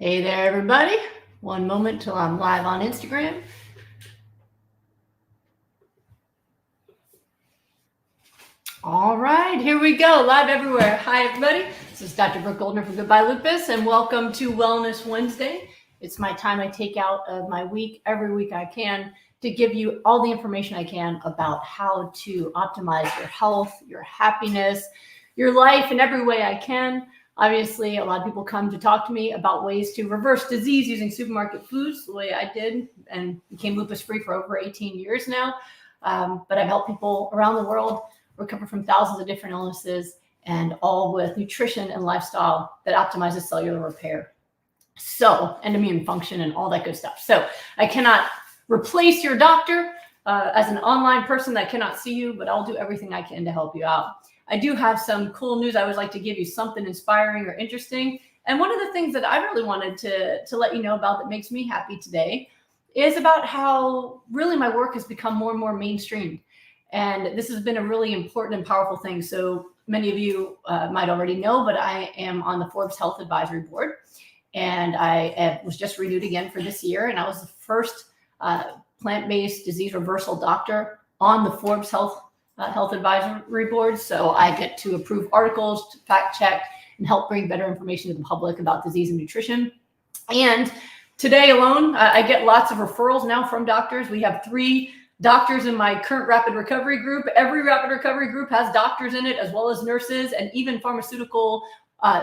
Hey there, everybody. One moment till I'm live on Instagram. All right, here we go, live everywhere. Hi, everybody. This is Dr. Brooke Goldner from Goodbye Lupus, and welcome to Wellness Wednesday. It's my time I take out of my week, every week I can, to give you all the information I can about how to optimize your health, your happiness, your life in every way I can. Obviously, a lot of people come to talk to me about ways to reverse disease using supermarket foods, the way I did, and became lupus-free for over 18 years now. But I've helped people around the world recover from thousands of different illnesses, and all with nutrition and lifestyle that optimizes cellular repair. And immune function and all that good stuff. So I cannot replace your doctor as an online person that cannot see you, but I'll do everything I can to help you out. I do have some cool news. I always like to give you something inspiring or interesting. And one of the things that I really wanted to let you know about that makes me happy today is about how really my work has become more and more mainstream. And this has been a really important and powerful thing. So many of you might already know, but I am on the Forbes Health Advisory Board. And I was just renewed again for this year. And I was the first plant-based disease reversal doctor on the Forbes Health Advisory Board. So I get to approve articles, to fact check, and help bring better information to the public about disease and nutrition. And today alone, I get lots of referrals now from doctors. We have 3 doctors in my current rapid recovery group. Every rapid recovery group has doctors in it, as well as nurses, and even pharmaceutical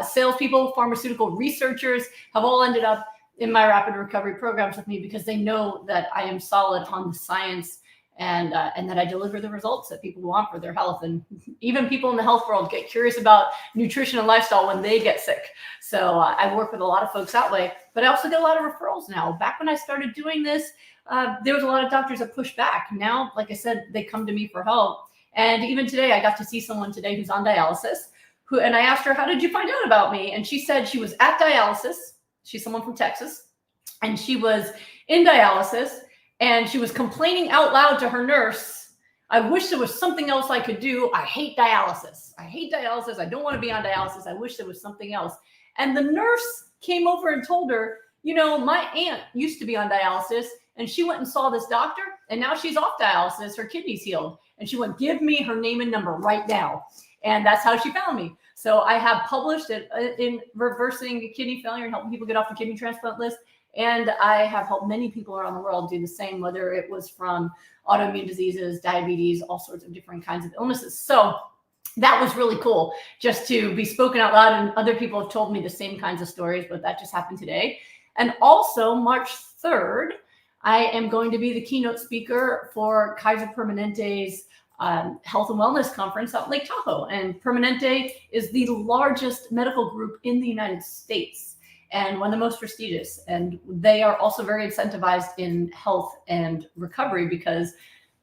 salespeople, pharmaceutical researchers have all ended up in my rapid recovery programs with me because they know that I am solid on the science and that I deliver the results that people want for their health. And even people in the health world get curious about nutrition and lifestyle when they get sick. So I work with a lot of folks that way, but I also get a lot of referrals now. Back when I started doing this, there was a lot of doctors that pushed back. Now, like I said, they come to me for help. And even today, I got to see someone today who's on dialysis, and I asked her, how did you find out about me? And she said she was at dialysis. She's someone from Texas. And she was in dialysis, and she was complaining out loud to her nurse, I wish there was something else I could do. I hate dialysis. I hate dialysis. I don't want to be on dialysis. I wish there was something else. And the nurse came over and told her, you know, my aunt used to be on dialysis, and she went and saw this doctor, and now she's off dialysis. Her kidney's healed. And she went, give me her name and number right now. And that's how she found me. So I have published in reversing kidney failure and helping people get off the kidney transplant list. And I have helped many people around the world do the same, whether it was from autoimmune diseases, diabetes, all sorts of different kinds of illnesses. So that was really cool just to be spoken out loud. And other people have told me the same kinds of stories, but that just happened today. And also March 3rd, I am going to be the keynote speaker for Kaiser Permanente's Health and Wellness Conference out in Lake Tahoe. And Permanente is the largest medical group in the United States and one of the most prestigious. And they are also very incentivized in health and recovery because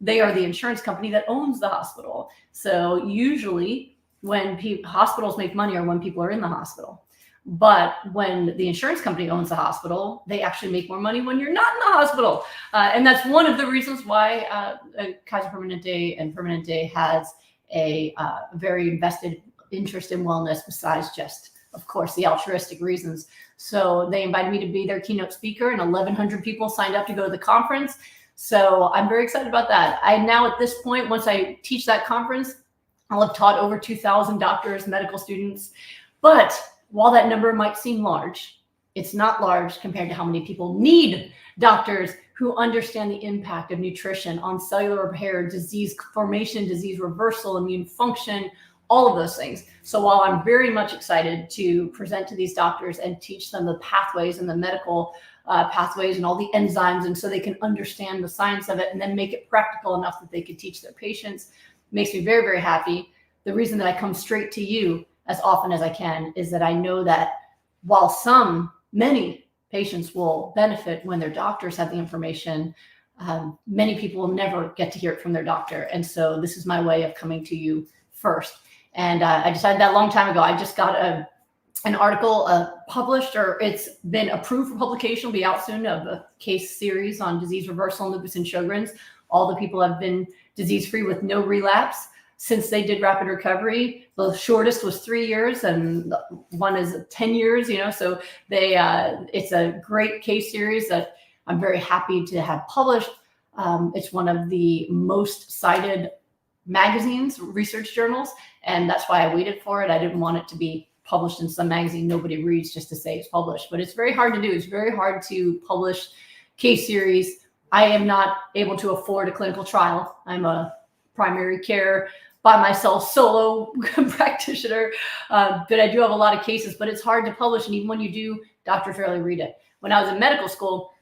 they are the insurance company that owns the hospital. So usually when hospitals make money are when people are in the hospital. But when the insurance company owns the hospital, they actually make more money when you're not in the hospital. And that's one of the reasons why Kaiser Permanente and Permanente has a very invested interest in wellness besides just, of course, the altruistic reasons. So they invited me to be their keynote speaker, and 1,100 people signed up to go to the conference. So I'm very excited about that. I now, at this point, once I teach that conference, I'll have taught over 2,000 doctors, medical students. But while that number might seem large, it's not large compared to how many people need doctors who understand the impact of nutrition on cellular repair, disease formation, disease reversal, immune function, all of those things. So while I'm very much excited to present to these doctors and teach them the pathways and the medical pathways and all the enzymes, and so they can understand the science of it and then make it practical enough that they could teach their patients, makes me very, very happy. The reason that I come straight to you as often as I can is that I know that while many patients will benefit when their doctors have the information, many people will never get to hear it from their doctor. And so this is my way of coming to you first. And I decided that a long time ago. I just got an article published, or it's been approved for publication, will be out soon, of a case series on disease reversal in lupus and Sjogren's. All the people have been disease-free with no relapse. since they did rapid recovery. The shortest was 3 years, and one is 10 years. So it's a great case series that I'm very happy to have published. It's one of the most cited magazines, research journals, and that's why I waited for it. I didn't want it to be published in some magazine nobody reads just to say it's published, but it's very hard to do. It's very hard to publish case series. I am not able to afford a clinical trial. I'm a primary care by myself solo practitioner, but I do have a lot of cases, but it's hard to publish, and even when you do, doctors rarely read it. When I was in medical school,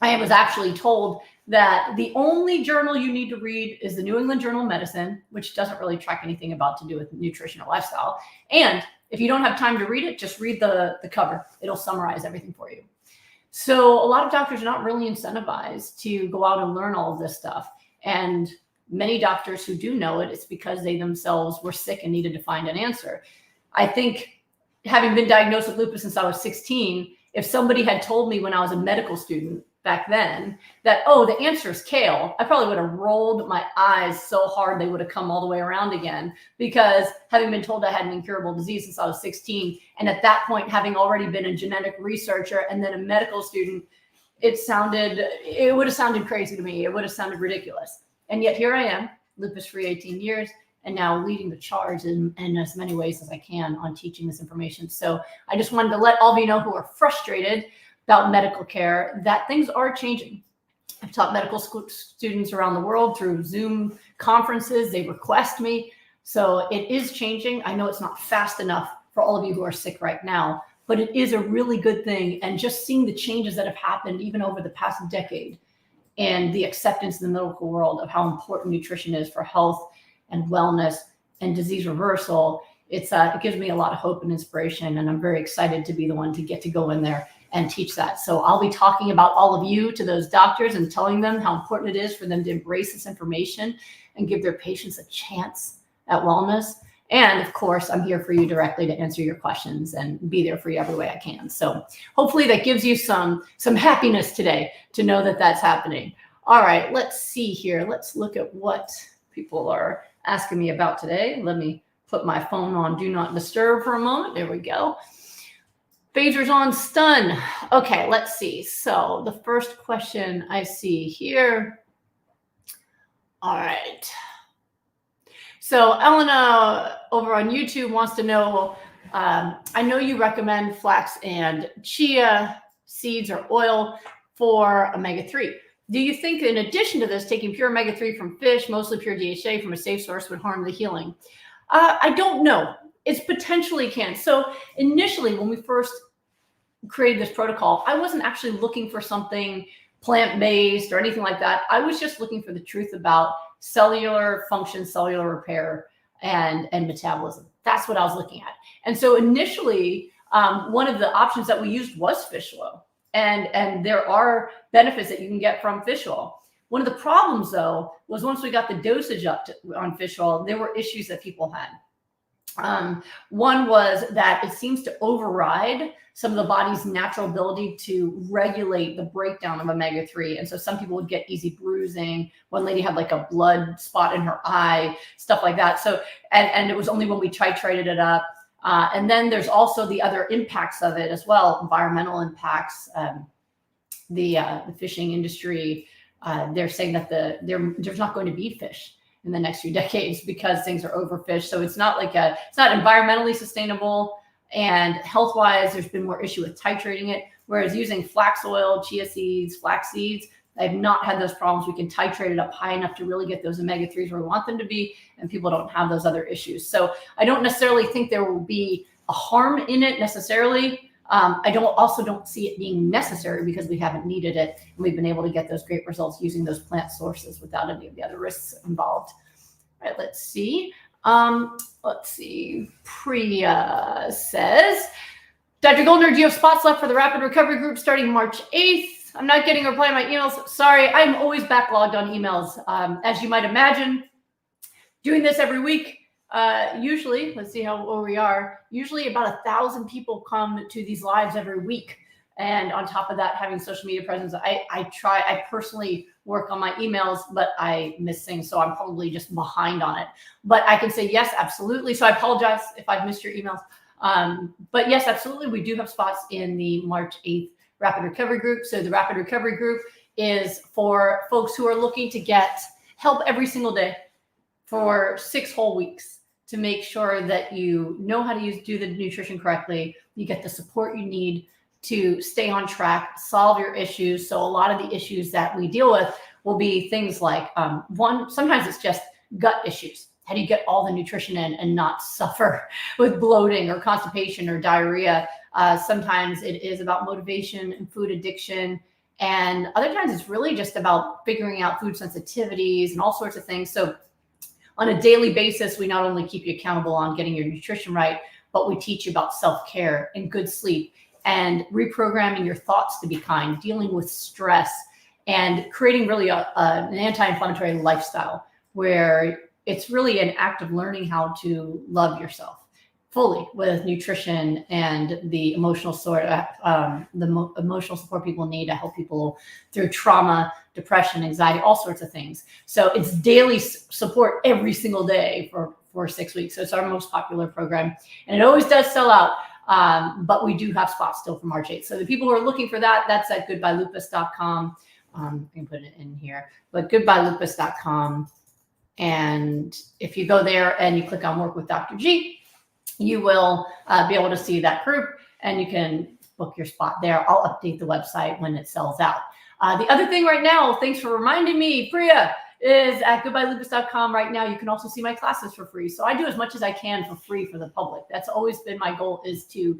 I was actually told that the only journal you need to read is the New England Journal of Medicine, which doesn't really track anything about to do with nutrition or lifestyle. And if you don't have time to read it, just read the cover. It'll summarize everything for you. So a lot of doctors are not really incentivized to go out and learn all of this stuff. And many doctors who do know it, it's because they themselves were sick and needed to find an answer. I think, having been diagnosed with lupus since I was 16, if somebody had told me when I was a medical student back then that, oh, the answer is kale, I probably would have rolled my eyes so hard they would have come all the way around again, because having been told I had an incurable disease since I was 16, and at that point having already been a genetic researcher and then a medical student, it would have sounded crazy to me. It would have sounded ridiculous. And yet here I am, lupus-free 18 years, and now leading the charge in as many ways as I can on teaching this information. So I just wanted to let all of you know who are frustrated about medical care that things are changing. I've taught medical school students around the world through Zoom conferences. They request me. So it is changing. I know it's not fast enough for all of you who are sick right now, but it is a really good thing. And just seeing the changes that have happened even over the past decade, and the acceptance in the medical world of how important nutrition is for health and wellness and disease reversal, it gives me a lot of hope and inspiration. And I'm very excited to be the one to get to go in there and teach that. So I'll be talking about all of you to those doctors and telling them how important it is for them to embrace this information and give their patients a chance at wellness. And of course, I'm here for you directly to answer your questions and be there for you every way I can. So hopefully that gives you some happiness today to know that that's happening. All right, let's see here. Let's look at what people are asking me about today. Let me put my phone on Do Not Disturb for a moment. There we go. Phasers on stun. Okay, let's see. So the first question I see here. All right. So Elena over on YouTube wants to know, I know you recommend flax and chia seeds or oil for omega-3. Do you think in addition to this, taking pure omega-3 from fish, mostly pure DHA from a safe source, would harm the healing? I don't know. It's potentially can. So initially when we first created this protocol, I wasn't actually looking for something plant-based or anything like that. I was just looking for the truth about cellular function, cellular repair, and metabolism. That's what I was looking at. And so initially, one of the options that we used was fish oil. And there are benefits that you can get from fish oil. One of the problems, though, was once we got the dosage up on fish oil, there were issues that people had. One was that it seems to override some of the body's natural ability to regulate the breakdown of omega-3. And so some people would get easy bruising. One lady had like a blood spot in her eye, stuff like that. So, and it was only when we titrated it up. And then there's also the other impacts of it as well, environmental impacts, the fishing industry. They're saying that there's not going to be fish in the next few decades because things are overfished. So it's not it's not environmentally sustainable, and health-wise, there's been more issue with titrating it. Whereas using flax oil, chia seeds, flax seeds, I've not had those problems. We can titrate it up high enough to really get those omega-3s where we want them to be, and people don't have those other issues. So I don't necessarily think there will be a harm in it necessarily. I also don't see it being necessary because we haven't needed it, and we've been able to get those great results using those plant sources without any of the other risks involved. All right, let's see. Priya says, Dr. Goldner, do you have spots left for the rapid recovery group starting March 8th? I'm not getting a reply to my emails. Sorry, I'm always backlogged on emails. As you might imagine, doing this every week, usually, let's see where we are, usually about 1,000 people come to these lives every week. And on top of that, having social media presence, I personally work on my emails, but I miss things. So I'm probably just behind on it. But I can say, yes, absolutely. So I apologize if I've missed your emails. But yes, absolutely. We do have spots in the March 8th Rapid Recovery Group. So the Rapid Recovery Group is for folks who are looking to get help every single day for 6 whole weeks to make sure that you know how to do the nutrition correctly. You get the support you need to stay on track, solve your issues. So a lot of the issues that we deal with will be things like sometimes it's just gut issues. How do you get all the nutrition in and not suffer with bloating or constipation or diarrhea? Sometimes it is about motivation and food addiction. And other times it's really just about figuring out food sensitivities and all sorts of things. So on a daily basis, we not only keep you accountable on getting your nutrition right, but we teach you about self-care and good sleep and reprogramming your thoughts to be kind, dealing with stress, and creating really an anti-inflammatory lifestyle where it's really an act of learning how to love yourself fully with nutrition and the emotional emotional support people need to help people through trauma, depression, anxiety, all sorts of things. So it's daily support every single day for 6 weeks. So it's our most popular program, and it always does sell out. But we do have spots still for March 8th. So the people who are looking for that, that's at goodbyelupus.com. I can put it in here, but goodbyelupus.com. And if you go there and you click on Work with Dr. G, you will be able to see that group and you can book your spot there. I'll update the website when it sells out. The other thing right now, thanks for reminding me, Priya, is at goodbyelupus.com right now. You can also see my classes for free. So I do as much as I can for free for the public. That's always been my goal, is to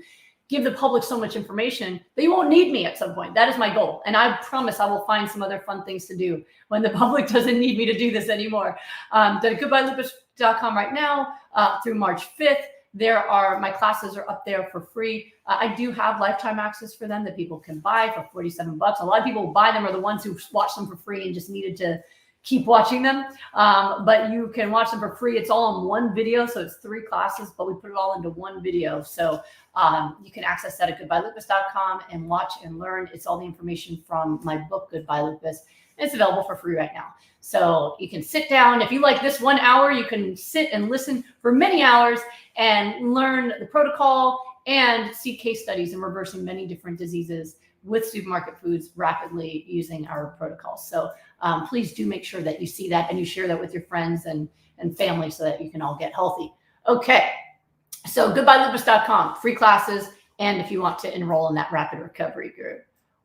give the public so much information that you won't need me at some point. That is my goal. And I promise I will find some other fun things to do when the public doesn't need me to do this anymore. At goodbyelupus.com right now through March 5th. My classes are up there for free. I do have lifetime access for them that people can buy for $47. A lot of people who buy them are the ones who watch them for free and just needed to keep watching them. But you can watch them for free. It's all in one video. So it's 3 classes, but we put it all into one video. So you can access that at goodbyelupus.com and watch and learn. It's all the information from my book, Goodbye Lupus. It's available for free right now. So you can sit down. If you like this 1 hour, you can sit and listen for many hours and learn the protocol and see case studies in reversing many different diseases with supermarket foods rapidly using our protocols. So please do make sure that you see that and you share that with your friends and family so that you can all get healthy. Okay, so goodbyelupus.com, free classes, and if you want to enroll in that rapid recovery group.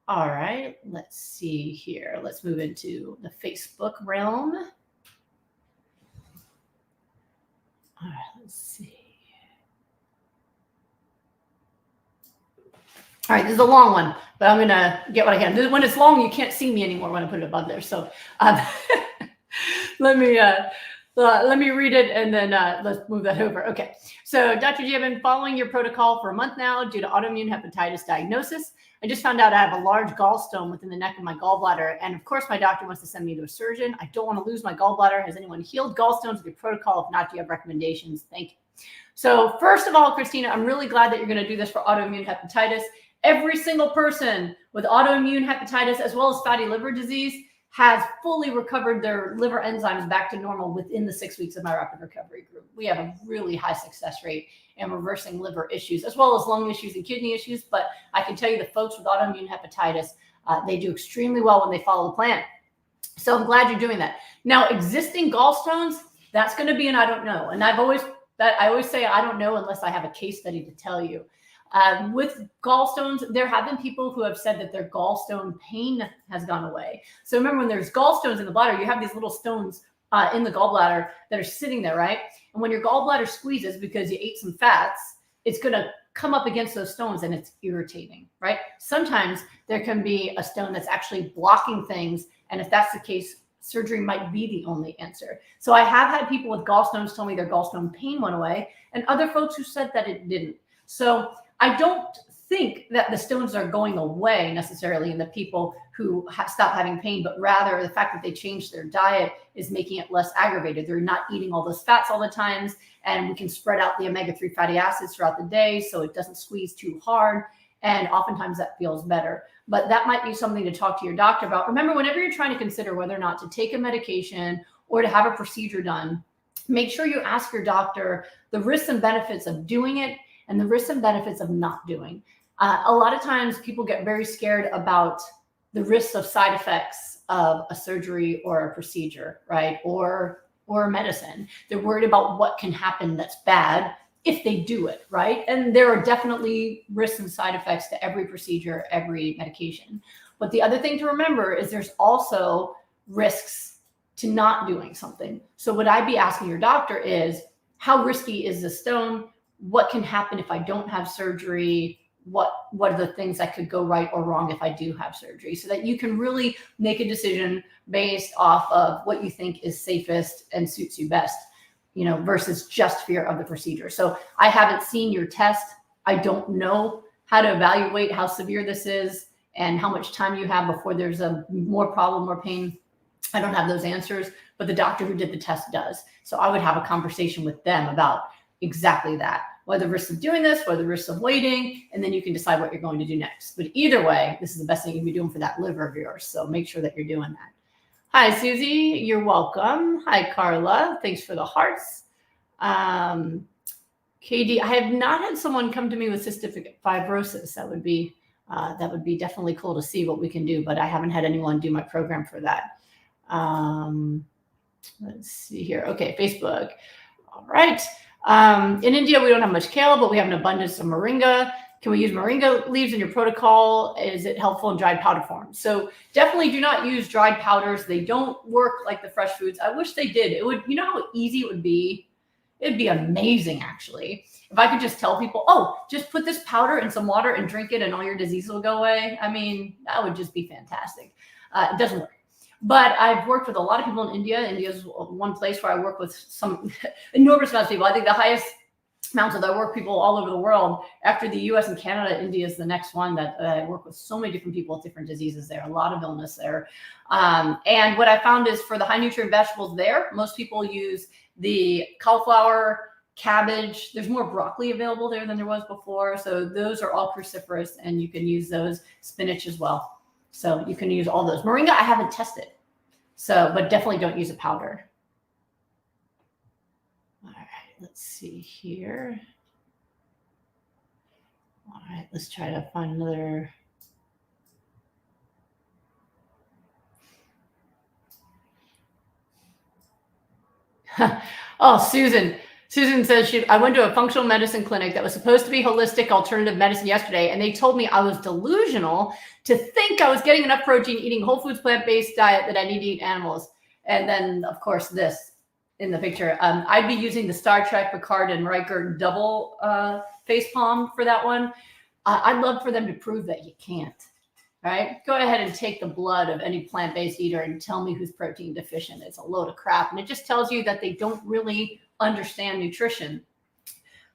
All right, let's see here. Let's move into the Facebook realm. All right, let's see. All right, this is a long one, but I'm going to get what I can. When it's long, you can't see me anymore when I put it above there. So let me read it and then let's move that over. Okay, so Dr. G, I've been following your protocol for a month now due to autoimmune hepatitis diagnosis. I just found out I have a large gallstone within the neck of my gallbladder. And of course, my doctor wants to send me to a surgeon. I don't want to lose my gallbladder. Has anyone healed gallstones with your protocol? If not, do you have recommendations? Thank you. So first of all, Christina, I'm really glad that you're going to do this for autoimmune hepatitis. Every single person with autoimmune hepatitis, as well as fatty liver disease, has fully recovered their liver enzymes back to normal within the 6 weeks of my rapid recovery group. We have a really high success rate in reversing liver issues, as well as lung issues and kidney issues. But I can tell you the folks with autoimmune hepatitis, they do extremely well when they follow the plan. So I'm glad you're doing that. Now, existing gallstones, that's going to be an I don't know. And I always say I don't know unless I have a case study to tell you. With gallstones, there have been people who have said that their gallstone pain has gone away. So remember, when there's gallstones in the bladder, you have these little stones in the gallbladder that are sitting there, right? And when your gallbladder squeezes because you ate some fats, it's going to come up against those stones and it's irritating, right? Sometimes there can be a stone that's actually blocking things. And if that's the case, surgery might be the only answer. So I have had people with gallstones tell me their gallstone pain went away, and other folks who said that it didn't. So I don't think that the stones are going away necessarily in the people who stop having pain, but rather the fact that they changed their diet is making it less aggravated. They're not eating all those fats all the times, and we can spread out the omega-3 fatty acids throughout the day so it doesn't squeeze too hard. And oftentimes that feels better. But that might be something to talk to your doctor about. Remember, whenever you're trying to consider whether or not to take a medication or to have a procedure done, make sure you ask your doctor the risks and benefits of doing it and the risks and benefits of not doing. A lot of times people get very scared about the risks of side effects of a surgery or a procedure, right? Or medicine. They're worried about what can happen that's bad if they do it, right? And there are definitely risks and side effects to every procedure, every medication. But the other thing to remember is there's also risks to not doing something. So what I'd be asking your doctor is, how risky is the stone? What can happen if I don't have surgery? What are the things that could go right or wrong if I do have surgery, so that you can really make a decision based off of what you think is safest and suits you best, you know, versus just fear of the procedure. So I haven't seen your test. I don't know how to evaluate how severe this is and how much time you have before there's a more problem or pain. I don't have those answers, but the doctor who did the test does. So I would have a conversation with them about exactly that. What are the risks of doing this? What are the risks of waiting? And then you can decide what you're going to do next. But either way, this is the best thing you can be doing for that liver of yours. So make sure that you're doing that. Hi, Susie. You're welcome. Hi, Carla. Thanks for the hearts. KD, I have not had someone come to me with cystic fibrosis. That would be definitely cool to see what we can do, but I haven't had anyone do my program for that. Let's see here. Okay, Facebook. All right. In India, we don't have much kale, but we have an abundance of moringa. Can we use moringa leaves in your protocol? Is it helpful in dried powder form? So definitely do not use dried powders. They don't work like the fresh foods. I wish they did. It would, you know how easy it would be? It'd be amazing, actually. If I could just tell people, oh, just put this powder in some water and drink it and all your diseases will go away. I mean, that would just be fantastic. It doesn't work. But I've worked with a lot of people in India. India is one place where I work with some enormous amounts of people. I think the highest amounts of I work people all over the world. After the US and Canada, India is the next one that I work with so many different people with different diseases there, a lot of illness there. And what I found is for the high nutrient vegetables there, most people use the cauliflower, cabbage. There's more broccoli available there than there was before. So those are all cruciferous and you can use those. Spinach as well. So you can use all those. Moringa, I haven't tested. So, but definitely don't use a powder. All right, let's see here. All right, let's try to find another. Oh, Susan. Susan says I went to a functional medicine clinic that was supposed to be holistic alternative medicine yesterday, and they told me I was delusional to think I was getting enough protein eating whole foods, plant-based diet that I need to eat animals. And then, of course, this in the picture. I'd be using the Star Trek Picard and Riker double face palm for that one. I'd love for them to prove that you can't. All right, go ahead and take the blood of any plant-based eater and tell me who's protein deficient. It's a load of crap. And it just tells you that they don't really understand nutrition.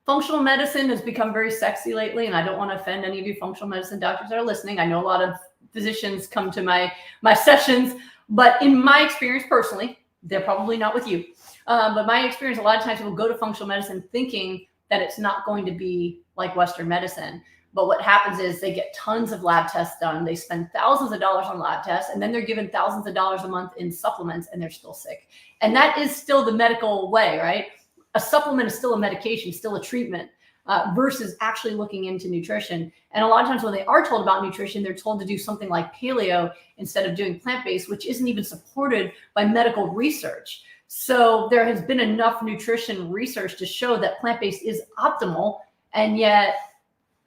Functional medicine has become very sexy lately, and I don't want to offend any of you functional medicine doctors that are listening. I know a lot of physicians come to my sessions, but in my experience personally, they're probably not with you. But my experience, a lot of times people go to functional medicine thinking that it's not going to be like Western medicine. But what happens is they get tons of lab tests done. They spend thousands of dollars on lab tests, and then they're given thousands of dollars a month in supplements, and they're still sick. And that is still the medical way, right? A supplement is still a medication, still a treatment, versus actually looking into nutrition. And a lot of times when they are told about nutrition, they're told to do something like paleo instead of doing plant-based, which isn't even supported by medical research. So there has been enough nutrition research to show that plant-based is optimal, and yet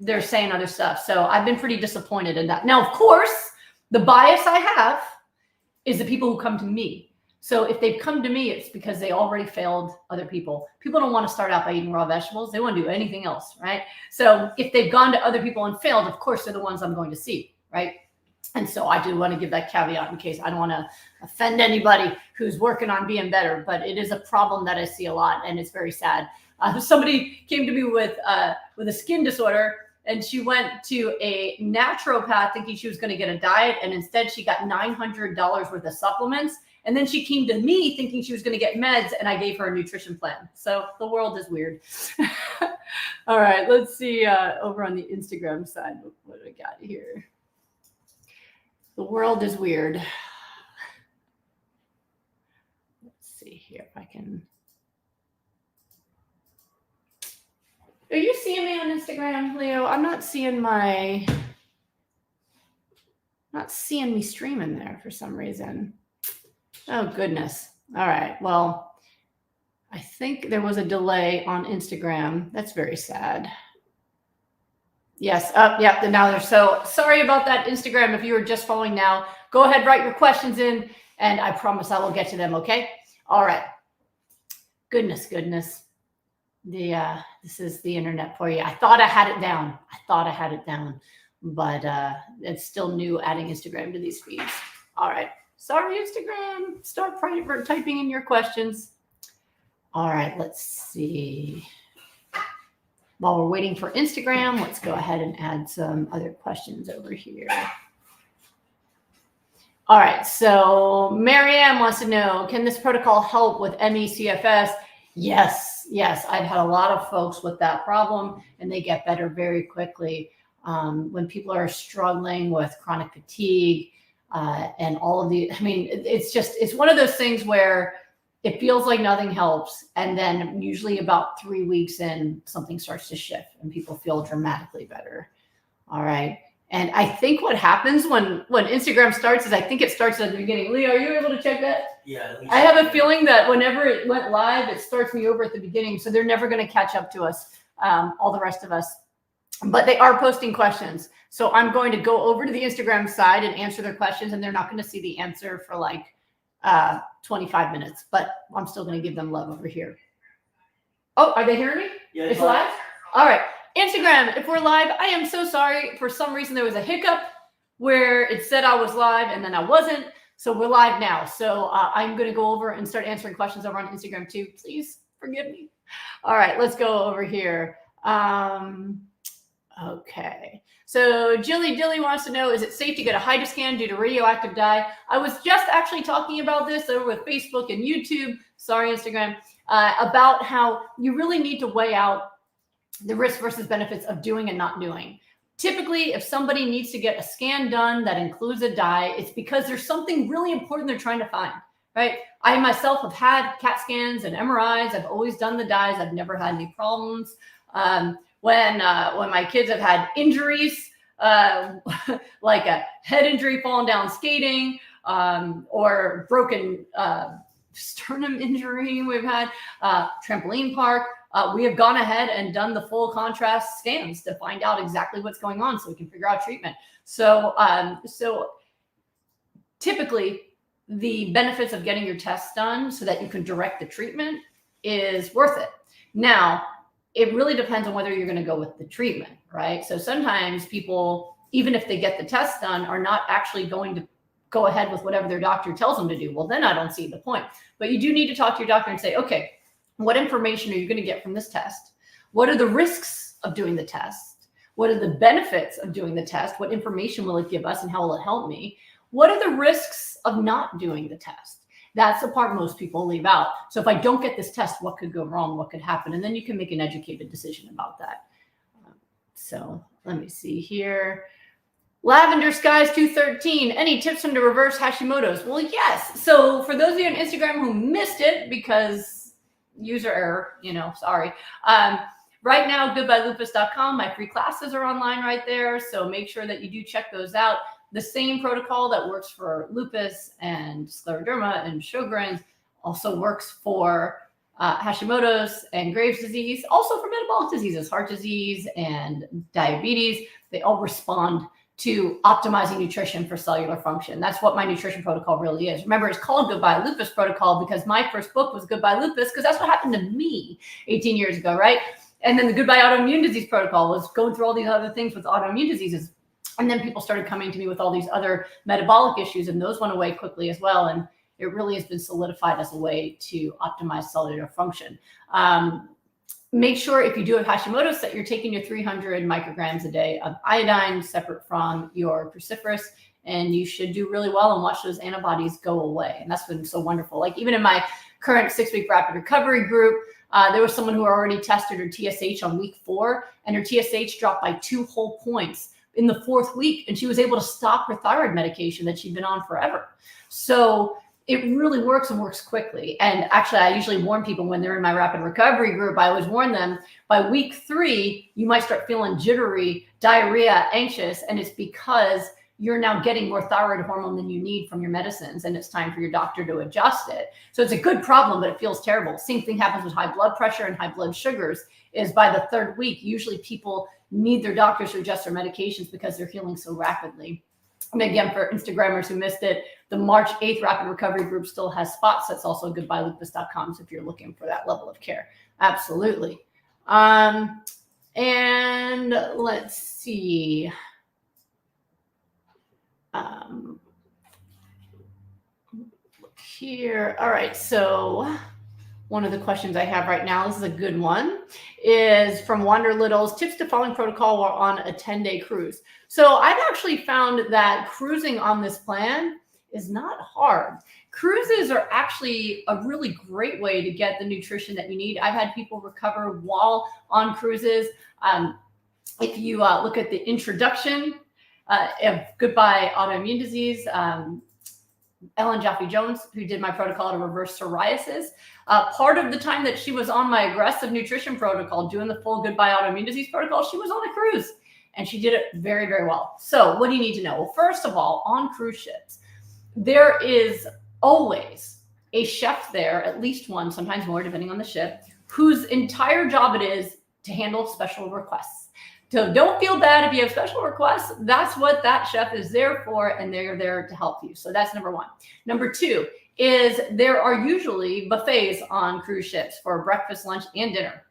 they're saying other stuff. So I've been pretty disappointed in that. Now, of course, the bias I have is the people who come to me. So if they've come to me, it's because they already failed other people. People don't want to start out by eating raw vegetables. They want to do anything else, right? So if they've gone to other people and failed, of course, they're the ones I'm going to see, right? And so I do want to give that caveat in case I don't want to offend anybody who's working on being better, but it is a problem that I see a lot, and it's very sad. Somebody came to me with a skin disorder, and she went to a naturopath thinking she was going to get a diet, and instead she got $900 worth of supplements. And then she came to me thinking she was going to get meds, and I gave her a nutrition plan. So the world is weird. All right, let's see over on the Instagram side. What got here? The world is weird. Let's see here if I can. Are you seeing me on Instagram, Leo? I'm not seeing me streaming there for some reason. Oh, goodness. All right. Well, I think there was a delay on Instagram. That's very sad. Yes. Yeah. Now they're so sorry about that, Instagram. If you were just following now, go ahead, write your questions in, and I promise I will get to them. Okay. All right. Goodness. This is the internet for you. I thought I had it down. But it's still new adding Instagram to these feeds. All right. Sorry, Instagram. Start typing in your questions. All right. Let's see. While we're waiting for Instagram, let's go ahead and add some other questions over here. All right, so Marianne wants to know, can this protocol help with ME/CFS? Yes, I've had a lot of folks with that problem, and they get better very quickly. When people are struggling with chronic fatigue and all of the, it's one of those things where it feels like nothing helps. And then usually about 3 weeks in, something starts to shift and people feel dramatically better. All right. And I think what happens when Instagram starts is I think it starts at the beginning. Leo, are you able to check that? Yeah. I have a feeling that whenever it went live, it starts me over at the beginning. So they're never going to catch up to us, all the rest of us. But they are posting questions. So I'm going to go over to the Instagram side and answer their questions. And they're not going to see the answer for like 25 minutes, but I'm still going to give them love over here. Oh, are they hearing me? Yeah, it's live? All right. Instagram, if we're live, I am so sorry. For some reason, there was a hiccup where it said I was live and then I wasn't. So we're live now. So I'm going to go over and start answering questions over on Instagram too. Please forgive me. All right, let's go over here. Okay. So Jilly Dilly wants to know, is it safe to get a hydroscan due to radioactive dye? I was just actually talking about this over with Facebook and YouTube, sorry, Instagram, about how you really need to weigh out the risk versus benefits of doing and not doing. Typically, if somebody needs to get a scan done that includes a dye, it's because there's something really important they're trying to find, right? I myself have had CAT scans and MRIs. I've always done the dyes. I've never had any problems. When my kids have had injuries, like a head injury falling down skating, or broken sternum injury, we've had trampoline park. We have gone ahead and done the full contrast scans to find out exactly what's going on so we can figure out treatment. So typically the benefits of getting your tests done so that you can direct the treatment is worth it. Now, it really depends on whether you're going to go with the treatment, right? So sometimes people, even if they get the test done, are not actually going to go ahead with whatever their doctor tells them to do. Well, then I don't see the point. But you do need to talk to your doctor and say, okay, what information are you going to get from this test? What are the risks of doing the test? What are the benefits of doing the test? What information will it give us and how will it help me? What are the risks of not doing the test? That's the part most people leave out. So if I don't get this test, what could go wrong? What could happen? And then you can make an educated decision about that. So let me see here. Lavender Skies 213. Any tips on to reverse Hashimoto's? Well, yes. So for those of you on Instagram who missed it because user error, sorry. Right now, goodbyelupus.com. My free classes are online right there. So make sure that you do check those out. The same protocol that works for lupus and scleroderma and Sjogren's also works for Hashimoto's and Graves' disease, also for metabolic diseases, heart disease and diabetes. They all respond to optimizing nutrition for cellular function. That's what my nutrition protocol really is. Remember, it's called Goodbye Lupus Protocol because my first book was Goodbye Lupus because that's what happened to me 18 years ago, right? And then the Goodbye Autoimmune Disease Protocol was going through all these other things with autoimmune diseases. And then people started coming to me with all these other metabolic issues, and those went away quickly as well. And it really has been solidified as a way to optimize cellular function. Make sure if you do have Hashimoto's that you're taking your 300 micrograms a day of iodine separate from your cruciferous, and you should do really well and watch those antibodies go away. And that's been so wonderful. Like even in my current 6-week rapid recovery group, there was someone who already tested her TSH on week 4, and her TSH dropped by 2 whole points in the 4th week, and she was able to stop her thyroid medication that she'd been on forever. So it really works and works quickly. And actually, I usually warn people when they're in my rapid recovery group, I always warn them by week 3, you might start feeling jittery, diarrhea, anxious, and it's because you're now getting more thyroid hormone than you need from your medicines, and it's time for your doctor to adjust it. So it's a good problem, but it feels terrible. Same thing happens with high blood pressure and high blood sugars, is by the 3rd week, usually people need their doctors to adjust their medications because they're healing so rapidly. And again, for Instagrammers who missed it, the March 8th Rapid Recovery Group still has spots. That's also goodbyelupus.com. So if you're looking for that level of care, absolutely. And let's see. Look here. All right. So one of the questions I have right now, this is a good one, is from Wander Littles, tips to following protocol while on a 10-day cruise. So I've actually found that cruising on this plan is not hard. Cruises are actually a really great way to get the nutrition that you need. I've had people recover while on cruises. If you look at the introduction of Goodbye Autoimmune Disease, Ellen Jaffe-Jones, who did my protocol to reverse psoriasis, part of the time that she was on my aggressive nutrition protocol, doing the full Goodbye Autoimmune Disease protocol, she was on a cruise, and she did it very, very well. So what do you need to know? Well, first of all, on cruise ships, there is always a chef there, at least one, sometimes more, depending on the ship, whose entire job it is to handle special requests. So don't feel bad if you have special requests. That's what that chef is there for, and they're there to help you. So that's number 1. Number 2 is there are usually buffets on cruise ships for breakfast, lunch, and dinner.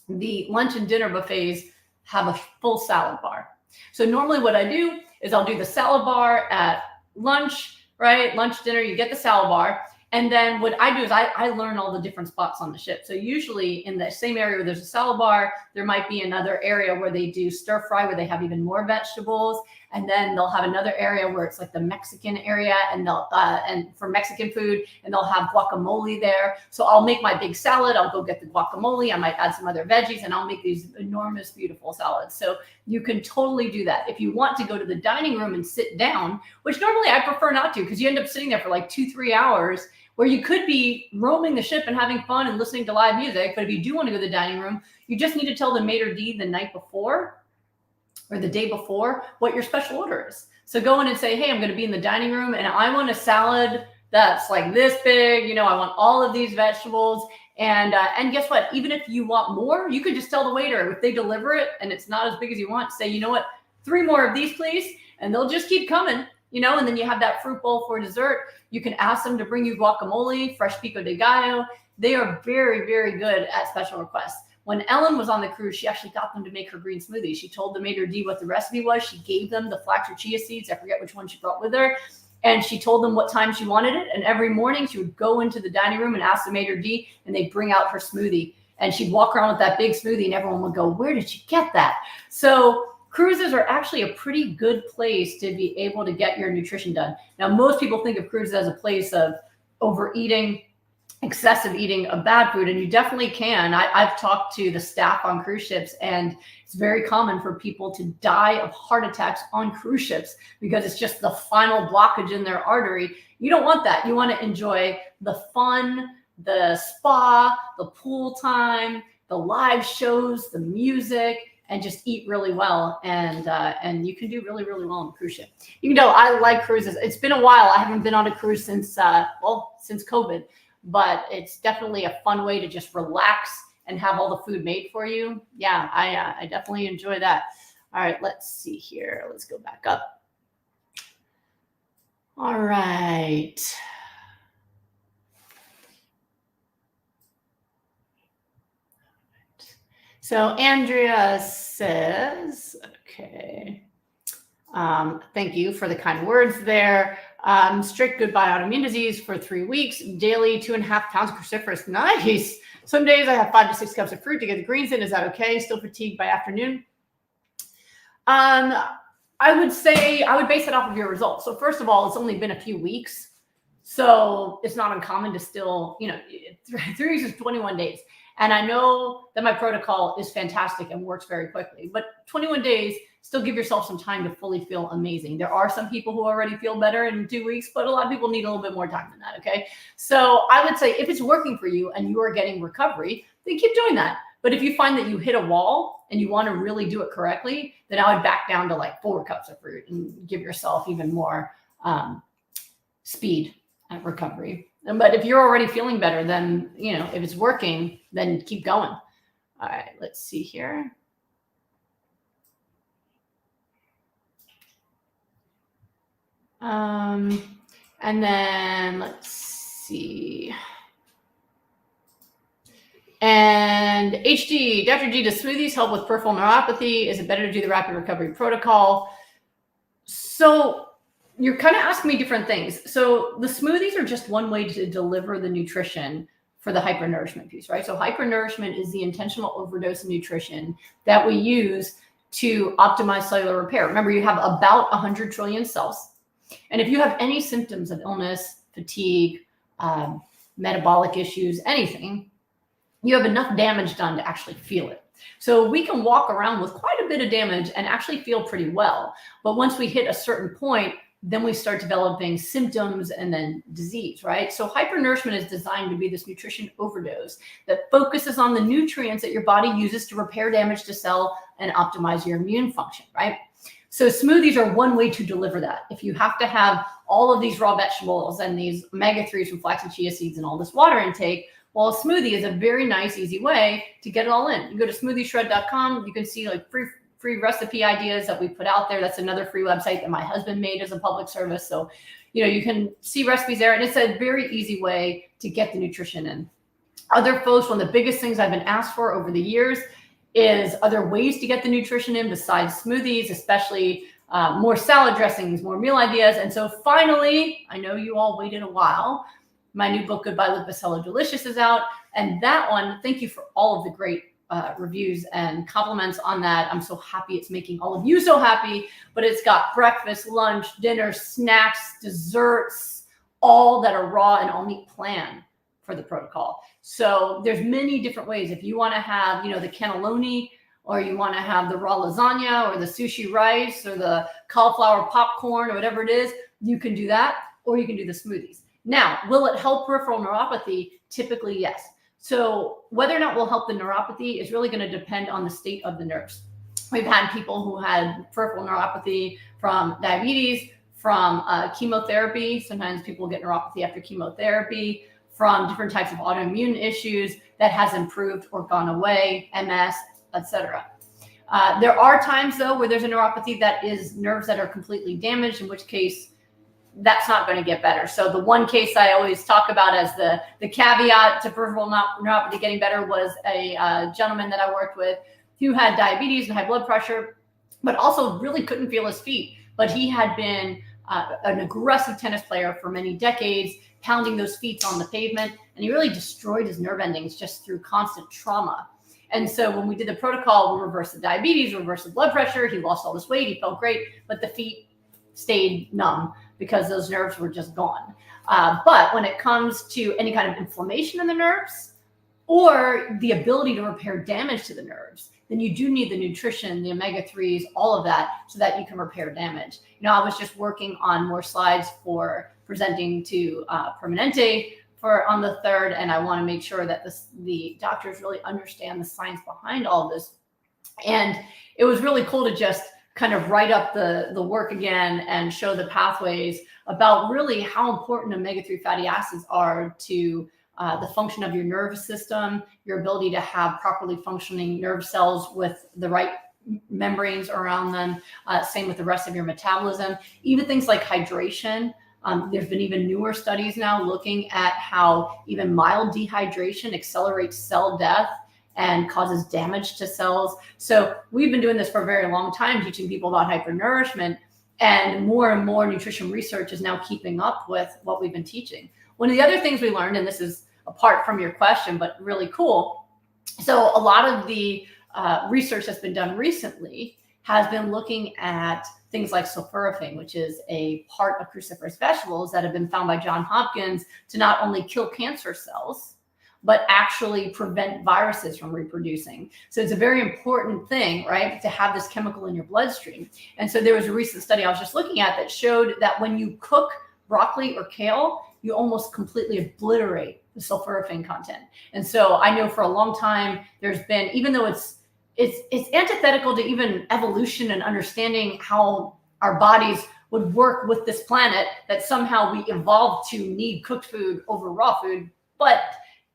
The lunch and dinner buffets have a full salad bar. So normally what I do is I'll do the salad bar at lunch, right? Lunch, dinner, you get the salad bar. And then what I do is I learn all the different spots on the ship. So usually in the same area where there's a salad bar, there might be another area where they do stir fry, where they have even more vegetables. And then they'll have another area where it's like the Mexican area, and they'll and for Mexican food, and they'll have guacamole there. So I'll make my big salad. I'll go get the guacamole. I might add some other veggies, and I'll make these enormous, beautiful salads. So you can totally do that. If you want to go to the dining room and sit down, which normally I prefer not to, because you end up sitting there for like 2-3 hours, where you could be roaming the ship and having fun and listening to live music. But if you do want to go to the dining room, you just need to tell the maitre d' the night before or the day before what your special order is. So go in and say, hey, I'm going to be in the dining room and I want a salad that's like this big. You know, I want all of these vegetables. And guess what? Even if you want more, you could just tell the waiter, if they deliver it and it's not as big as you want, say, you know what, 3 more of these, please. And they'll just keep coming. You know, and then you have that fruit bowl for dessert. You can ask them to bring you guacamole, fresh pico de gallo. They are very, very good at special requests. When Ellen was on the cruise, she actually got them to make her green smoothie. She told the maitre d' what the recipe was. She gave them the flax or chia seeds. I forget which one she brought with her. And she told them what time she wanted it. And every morning she would go into the dining room and ask the maitre d', and they'd bring out her smoothie. And she'd walk around with that big smoothie, and everyone would go, where did she get that? So cruises are actually a pretty good place to be able to get your nutrition done. Now, most people think of cruises as a place of overeating, excessive eating of bad food, and you definitely can. I've talked to the staff on cruise ships, and it's very common for people to die of heart attacks on cruise ships because it's just the final blockage in their artery. You don't want that. You want to enjoy the fun, the spa, the pool time, the live shows, the music, and just eat really well. And you can do really, really well on a cruise ship. You know, I like cruises. It's been a while. I haven't been on a cruise since COVID, but it's definitely a fun way to just relax and have all the food made for you. Yeah, I definitely enjoy that. All right, let's see here. Let's go back up. All right. So Andrea says, okay, thank you for the kind words there. Strict Goodbye Autoimmune Disease for 3 weeks, daily 2.5 pounds of cruciferous. Nice. Some days I have 5 to 6 cups of fruit to get the greens in. Is that okay? Still fatigued by afternoon? I would say I would base it off of your results. So first of all, it's only been a few weeks. So it's not uncommon to still, 3 weeks is 21 days. And I know that my protocol is fantastic and works very quickly, but 21 days still give yourself some time to fully feel amazing. There are some people who already feel better in 2 weeks, but a lot of people need a little bit more time than that, okay? So I would say if it's working for you and you are getting recovery, then keep doing that. But if you find that you hit a wall and you want to really do it correctly, then I would back down to like 4 cups of fruit and give yourself even more speed at recovery. But if you're already feeling better, then, if it's working, then keep going. All right, let's see here. And then let's see. And HD, Dr. G, does smoothies help with peripheral neuropathy? Is it better to do the rapid recovery protocol? So you're kind of asking me different things. So the smoothies are just one way to deliver the nutrition for the hypernourishment piece, right? So hypernourishment is the intentional overdose of nutrition that we use to optimize cellular repair. Remember, you have about 100 trillion cells. And if you have any symptoms of illness, fatigue, metabolic issues, anything, you have enough damage done to actually feel it. So we can walk around with quite a bit of damage and actually feel pretty well. But once we hit a certain point, then we start developing symptoms and then disease, right? So hypernourishment is designed to be this nutrition overdose that focuses on the nutrients that your body uses to repair damage to cell and optimize your immune function, right? So smoothies are one way to deliver that. If you have to have all of these raw vegetables and these omega-3s from flax and chia seeds and all this water intake, well, a smoothie is a very nice, easy way to get it all in. You go to smoothieshred.com. You can see like free recipe ideas that we put out there. That's another free website that my husband made as a public service. So, you can see recipes there, and it's a very easy way to get the nutrition in. Other folks, one of the biggest things I've been asked for over the years is other ways to get the nutrition in besides smoothies, especially more salad dressings, more meal ideas. And so finally, I know you all waited a while. My new book, Goodbye Lupus, Hello Delicious, is out. And that one, thank you for all of the great reviews and compliments on that. I'm so happy it's making all of you so happy. But it's got breakfast, lunch, dinner, snacks, desserts, all that are raw and all meat plan for the protocol. So there's many different ways. If you want to have, the cannelloni, or you want to have the raw lasagna or the sushi rice or the cauliflower popcorn or whatever it is, you can do that, or you can do the smoothies. Now, will it help peripheral neuropathy? Typically, yes. So whether or not will help the neuropathy is really going to depend on the state of the nerves. We've had people who had peripheral neuropathy from diabetes, from chemotherapy. Sometimes people get neuropathy after chemotherapy, from different types of autoimmune issues that has improved or gone away, MS, etc. There are times, though, where there's a neuropathy that is nerves that are completely damaged, in which case that's not going to get better. So the one case I always talk about as the caveat to peripheral neuropathy getting better was a gentleman that I worked with who had diabetes and high blood pressure, but also really couldn't feel his feet. But he had been an aggressive tennis player for many decades, pounding those feet on the pavement, and he really destroyed his nerve endings just through constant trauma. And so when we did the protocol, we reversed the diabetes, reversed the blood pressure, he lost all this weight, he felt great, but the feet stayed numb because those nerves were just gone. But when it comes to any kind of inflammation in the nerves or the ability to repair damage to the nerves, then you do need the nutrition, the omega-3s, all of that, so that you can repair damage. I was just working on more slides for presenting to Permanente on the 3rd, and I want to make sure that the doctors really understand the science behind all of this. And it was really cool to just kind of write up the work again and show the pathways about really how important omega-3 fatty acids are to the function of your nervous system, your ability to have properly functioning nerve cells with the right membranes around them, same with the rest of your metabolism, even things like hydration. There's been even newer studies now looking at how even mild dehydration accelerates cell death and causes damage to cells. So we've been doing this for a very long time, teaching people about hypernourishment, and more nutrition research is now keeping up with what we've been teaching. One of the other things we learned, and this is apart from your question, but really cool. So a lot of the research that's been done recently has been looking at things like sulforaphane, which is a part of cruciferous vegetables that have been found by Johns Hopkins to not only kill cancer cells, but actually prevent viruses from reproducing. So it's a very important thing, right, to have this chemical in your bloodstream. And so there was a recent study I was just looking at that showed that when you cook broccoli or kale, you almost completely obliterate the sulforaphane content. And so I know for a long time there's been, even though it's antithetical to even evolution and understanding how our bodies would work with this planet, that somehow we evolved to need cooked food over raw food. But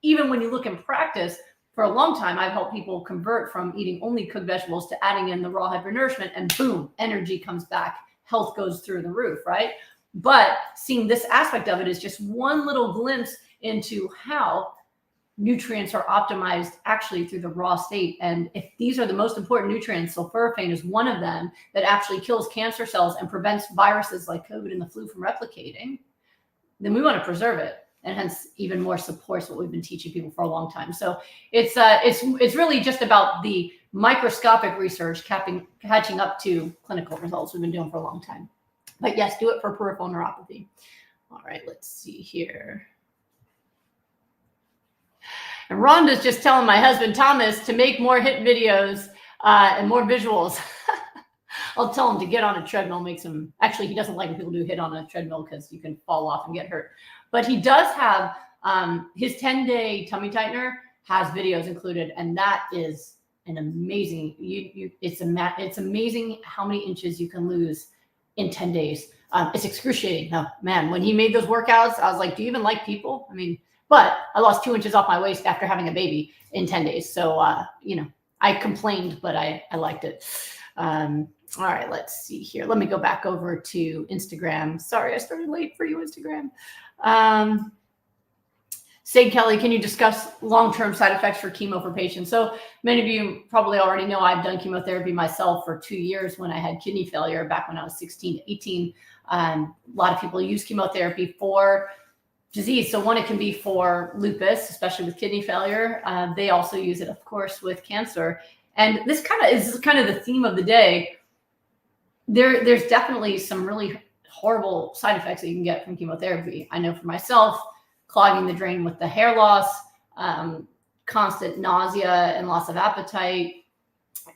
even when you look in practice, for a long time, I've helped people convert from eating only cooked vegetables to adding in the raw hypernourishment, and boom, energy comes back, health goes through the roof, right? But seeing this aspect of it is just one little glimpse into how nutrients are optimized actually through the raw state. And if these are the most important nutrients, sulforaphane is one of them that actually kills cancer cells and prevents viruses like COVID and the flu from replicating, then we want to preserve it. And hence even more supports what we've been teaching people for a long time. So it's really just about the microscopic research catching up to clinical results we've been doing for a long time. But yes, do it for peripheral neuropathy. All right, let's see here. And Rhonda's just telling my husband, Thomas, to make more HIIT videos and more visuals. I'll tell him to get on a treadmill, makes him, actually, he doesn't like when people do HIIT on a treadmill because you can fall off and get hurt. But he does have his 10-day tummy tightener has videos included. And that is an amazing, it's amazing how many inches you can lose in 10 days. It's excruciating. No, man, when he made those workouts, I was like, do you even like people? I mean, but I lost 2 inches off my waist after having a baby in 10 days. So, you know, I complained, but I liked it. All right, let's see here. Let me go back over to Instagram. Sorry, I started late for you, Instagram. Say, Kelly, can you discuss long-term side effects for chemo for patients? So many of you probably already know I've done chemotherapy myself for 2 years when I had kidney failure back when I was 16 to 18. A lot of people use chemotherapy for disease. So one, it can be for lupus, especially with kidney failure. They also use it, of course, with cancer. And this is kind of the theme of the day. There's definitely some really horrible side effects that you can get from chemotherapy. I know for myself, clogging the drain with the hair loss, constant nausea and loss of appetite,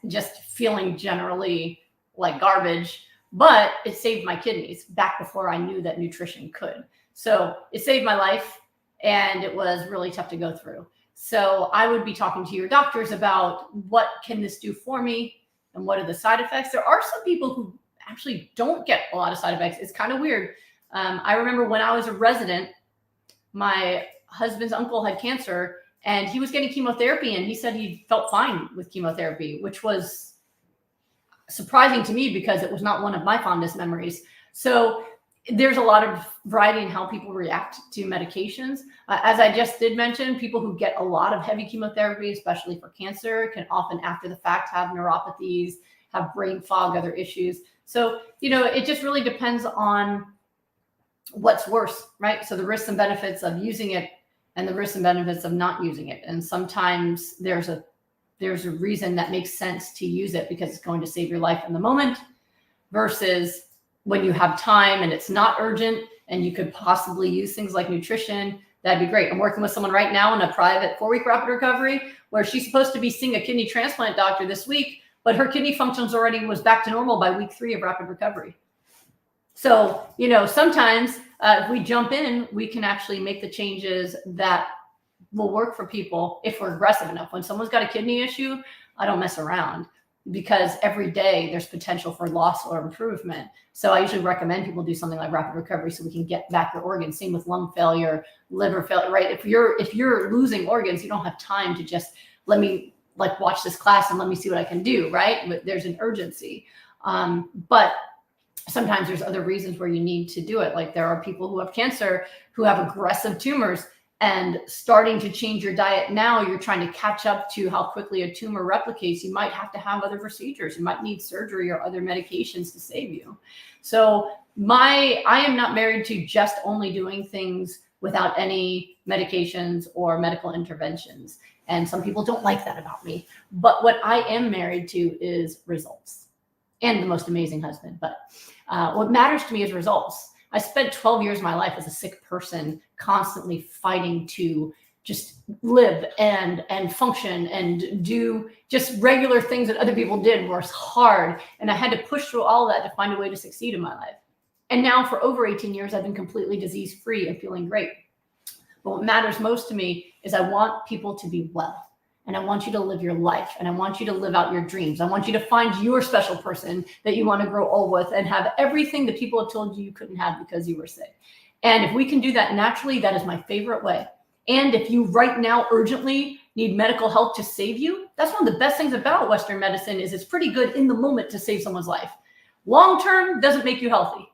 just feeling generally like garbage. But it saved my kidneys back before I knew that nutrition could. So it saved my life, and it was really tough to go through. So I would be talking to your doctors about what can this do for me and what are the side effects. There are some people who actually don't get a lot of side effects. It's kind of weird. I remember when I was a resident, my husband's uncle had cancer and he was getting chemotherapy, and he said he felt fine with chemotherapy, which was surprising to me because it was not one of my fondest memories. So there's a lot of variety in how people react to medications. As I just did mention, people who get a lot of heavy chemotherapy, especially for cancer, can often after the fact have neuropathies, have brain fog, other issues. So, you know, it just really depends on what's worse, right? So the risks and benefits of using it and the risks and benefits of not using it. And sometimes there's a reason that makes sense to use it because it's going to save your life in the moment, versus when you have time and it's not urgent and you could possibly use things like nutrition. That'd be great. I'm working with someone right now in a private 4-week rapid recovery where she's supposed to be seeing a kidney transplant doctor this week, but her kidney functions already was back to normal by week 3 of rapid recovery. So, you know, sometimes if we jump in, we can actually make the changes that will work for people if we're aggressive enough. When someone's got a kidney issue, I don't mess around, because every day there's potential for loss or improvement. So I usually recommend people do something like rapid recovery so we can get back your organs. Same with lung failure, liver failure, right? If you're losing organs, you don't have time to just let me like watch this class and let me see what I can do, right? But there's an urgency. But sometimes there's other reasons where you need to do it. Like there are people who have cancer who have aggressive tumors, and starting to change your diet now, you're trying to catch up to how quickly a tumor replicates. You might have to have other procedures. You might need surgery or other medications to save you. So I am not married to just only doing things without any medications or medical interventions. And some people don't like that about me. But what I am married to is results and the most amazing husband. But what matters to me is results. I spent 12 years of my life as a sick person, constantly fighting to just live and function and do just regular things that other people did was hard. And I had to push through all that to find a way to succeed in my life. And now for over 18 years, I've been completely disease-free and feeling great. But what matters most to me is I want people to be well. And I want you to live your life. And I want you to live out your dreams. I want you to find your special person that you want to grow old with and have everything that people have told you couldn't have because you were sick. And if we can do that naturally, that is my favorite way. And if you right now urgently need medical help to save you, that's one of the best things about Western medicine is it's pretty good in the moment to save someone's life. Long-term doesn't make you healthy,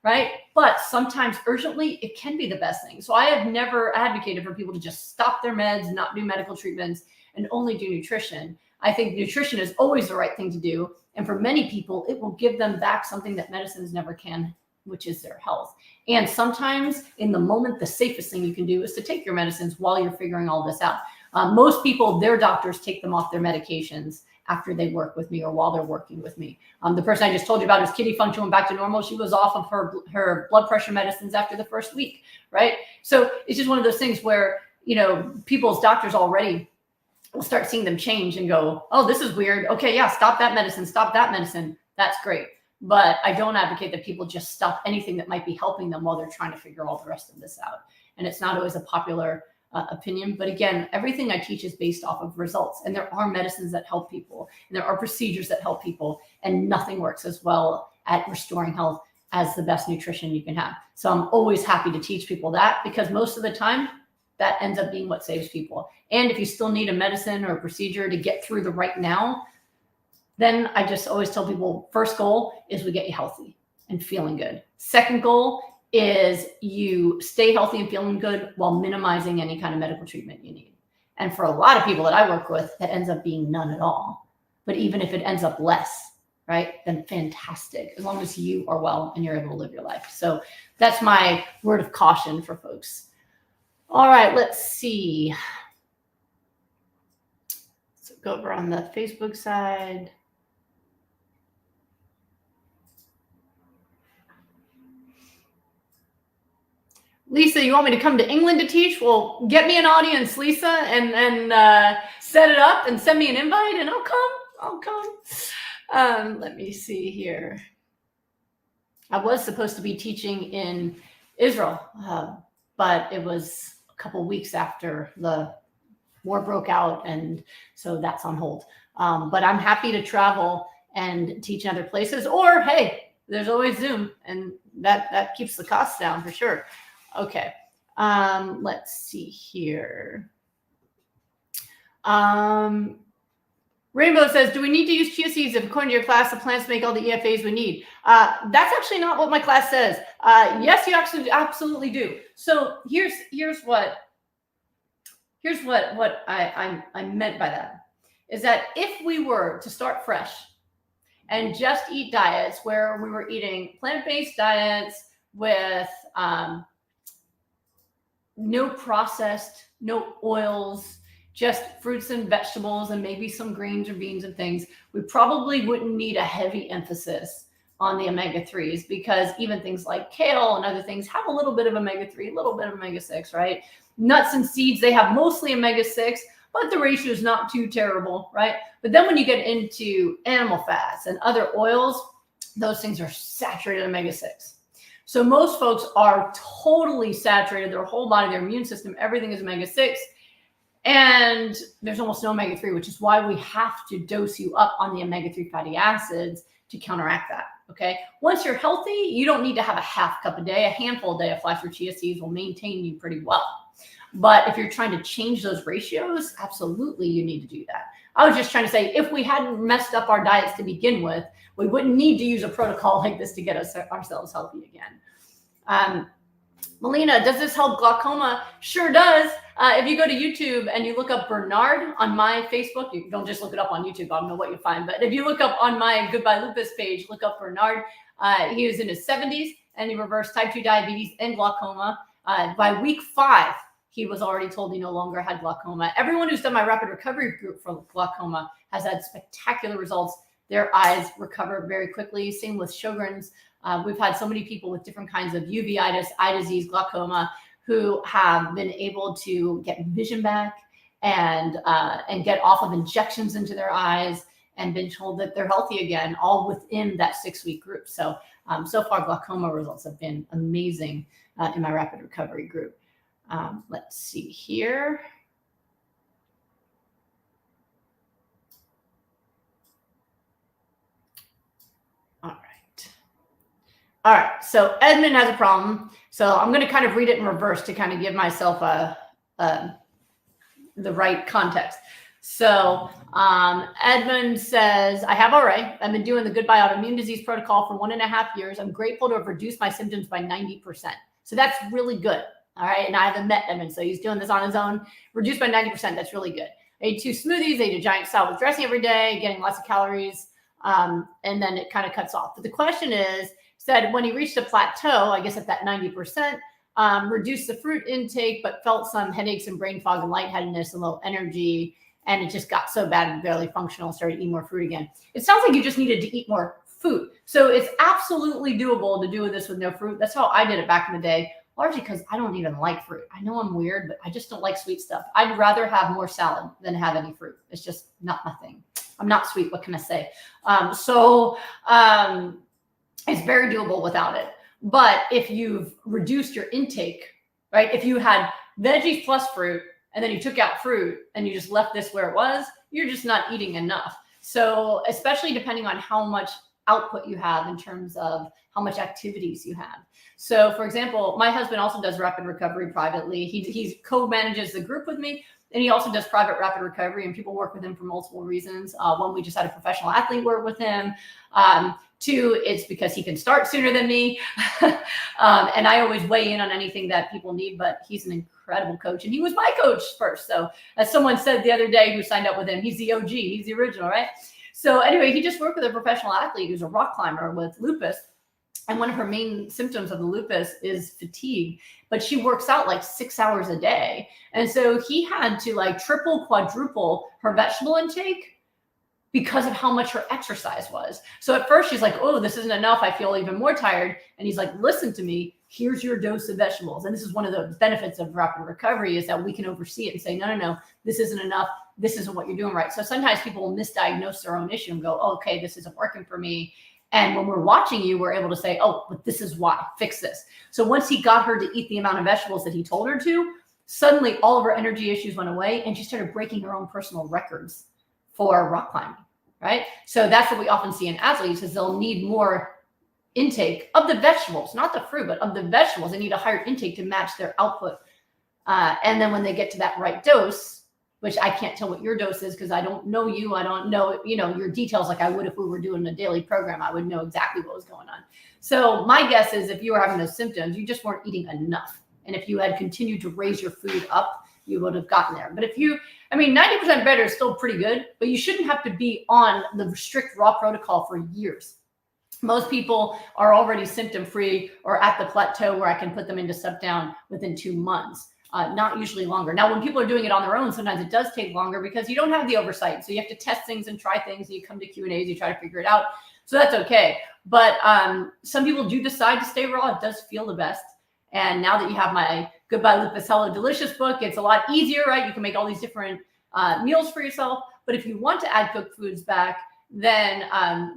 right? But sometimes urgently, it can be the best thing. So I have never advocated for people to just stop their meds, not do medical treatments, and only do nutrition. I think nutrition is always the right thing to do. And for many people, it will give them back something that medicines never can, which is their health. And sometimes in the moment, the safest thing you can do is to take your medicines while you're figuring all this out. Most people, their doctors take them off their medications after they work with me or while they're working with me. The person I just told you about, whose kidney function went back to normal, she was off of her blood pressure medicines after the first week, right? So it's just one of those things where, people's doctors already will start seeing them change and go, oh, this is weird. Okay, yeah, stop that medicine, stop that medicine. That's great. But I don't advocate that people just stop anything that might be helping them while they're trying to figure all the rest of this out. And it's not always a popular opinion. But again, everything I teach is based off of results. And there are medicines that help people. And there are procedures that help people. And nothing works as well at restoring health as the best nutrition you can have. So I'm always happy to teach people that because most of the time, that ends up being what saves people. And if you still need a medicine or a procedure to get through the right now, then I just always tell people, first goal is we get you healthy and feeling good. Second goal is you stay healthy and feeling good while minimizing any kind of medical treatment you need. And for a lot of people that I work with, that ends up being none at all. But even if it ends up less, right, then fantastic, as long as you are well and you're able to live your life. So that's my word of caution for folks. All right, let's see. So go over on the Facebook side. Lisa, you want me to come to England to teach? Well, get me an audience, Lisa, and set it up and send me an invite and I'll come. Let me see here. I was supposed to be teaching in Israel, but it was a couple weeks after the war broke out, and so that's on hold. But I'm happy to travel and teach in other places, or hey, there's always Zoom, and that keeps the costs down for sure. Okay, let's see here. Rainbow says, do we need to use chia seeds if, according to your class, the plants make all the EFAs we need? That's actually not what my class says. Yes, you actually absolutely do. So here's what I meant by that, is that if we were to start fresh and just eat diets where we were eating plant-based diets with no processed, no oils, just fruits and vegetables and maybe some greens or beans and things, we probably wouldn't need a heavy emphasis on the omega-3s, because even things like kale and other things have a little bit of omega-3, a little bit of omega-6, right? Nuts and seeds, they have mostly omega-6, but the ratio is not too terrible, right? But then when you get into animal fats and other oils, those things are saturated in omega-6. So most folks are totally saturated, their whole body, their immune system, everything is omega-6. And there's almost no omega-3, which is why we have to dose you up on the omega-3 fatty acids to counteract that, okay? Once you're healthy, you don't need to have a half cup a day. A handful a day of flax or chia seeds will maintain you pretty well. But if you're trying to change those ratios, absolutely you need to do that. I was just trying to say, if we hadn't messed up our diets to begin with, we wouldn't need to use a protocol like this to get ourselves healthy again. Melina, does this help glaucoma? Sure does. If you go to YouTube and you look up Bernard on my Facebook, you don't just look it up on YouTube, I don't know what you find, but if you look up on my Goodbye Lupus page, look up Bernard. He was in his 70s and he reversed type 2 diabetes and glaucoma. By week 5, he was already told he no longer had glaucoma. Everyone who's done my rapid recovery group for glaucoma has had spectacular results. Their eyes recover very quickly. Same with Sjogren's. We've had so many people with different kinds of uveitis, eye disease, glaucoma, who have been able to get vision back and get off of injections into their eyes and been told that they're healthy again, all within that 6-week group. So so far, glaucoma results have been amazing in my rapid recovery group. Let's see here. All right, so Edmund has a problem. So I'm going to kind of read it in reverse to kind of give myself the right context. So Edmund says, I have RA. I've been doing the Goodbye Autoimmune Disease protocol for 1.5 years. I'm grateful to have reduced my symptoms by 90%. So that's really good. All right, and I haven't met Edmund, so he's doing this on his own. Reduced by 90%, that's really good. I ate 2 smoothies, ate a giant salad with dressing every day, getting lots of calories, and then it kind of cuts off. But the question is, said when he reached a plateau, I guess at that 90%, reduced the fruit intake, but felt some headaches and brain fog and lightheadedness and low energy. And it just got so bad and barely functional, started eating more fruit again. It sounds like you just needed to eat more food. So it's absolutely doable to do this with no fruit. That's how I did it back in the day, largely because I don't even like fruit. I know I'm weird, but I just don't like sweet stuff. I'd rather have more salad than have any fruit. It's just not my thing. I'm not sweet. What can I say? It's very doable without it. But if you've reduced your intake, right? If you had veggies plus fruit and then you took out fruit and you just left this where it was, you're just not eating enough. So especially depending on how much output you have in terms of how much activities you have. So for example, my husband also does rapid recovery privately. He co-manages the group with me. And he also does private rapid recovery, and people work with him for multiple reasons. One, we just had a professional athlete work with him. 2, it's because he can start sooner than me. And I always weigh in on anything that people need, but he's an incredible coach. And he was my coach first. So as someone said the other day who signed up with him, he's the OG, he's the original, right? So anyway, he just worked with a professional athlete who's a rock climber with lupus. And one of her main symptoms of the lupus is fatigue, but she works out like 6 hours a day. And so he had to like triple, quadruple her vegetable intake because of how much her exercise was. So at first she's like, oh, this isn't enough. I feel even more tired. And he's like, listen to me. Here's your dose of vegetables. And this is one of the benefits of rapid recovery is that we can oversee it and say, no, this isn't enough. This isn't what you're doing right. So sometimes people will misdiagnose their own issue and go, oh, okay, this isn't working for me. And when we're watching you, we're able to say, oh, but this is why, fix this. So once he got her to eat the amount of vegetables that he told her to, suddenly all of her energy issues went away and she started breaking her own personal records for rock climbing, right? So that's what we often see in athletes is they'll need more intake of the vegetables, not the fruit, but of the vegetables. They need a higher intake to match their output. And then when they get to that right dose, which I can't tell what your dose is because I don't know you. I don't know, your details like I would if we were doing a daily program. I would know exactly what was going on. So my guess is if you were having those symptoms, you just weren't eating enough. And if you had continued to raise your food up, you would have gotten there. But 90% better is still pretty good, but you shouldn't have to be on the strict raw protocol for years. Most people are already symptom-free or at the plateau where I can put them into step down within 2 months. Not usually longer. Now, when people are doing it on their own, sometimes it does take longer because you don't have the oversight. So you have to test things and try things. And you come to Q&As, you try to figure it out. So that's okay. But some people do decide to stay raw. It does feel the best. And now that you have my Goodbye Lupus, Hello Delicious book, it's a lot easier, right? You can make all these different meals for yourself. But if you want to add cooked foods back, then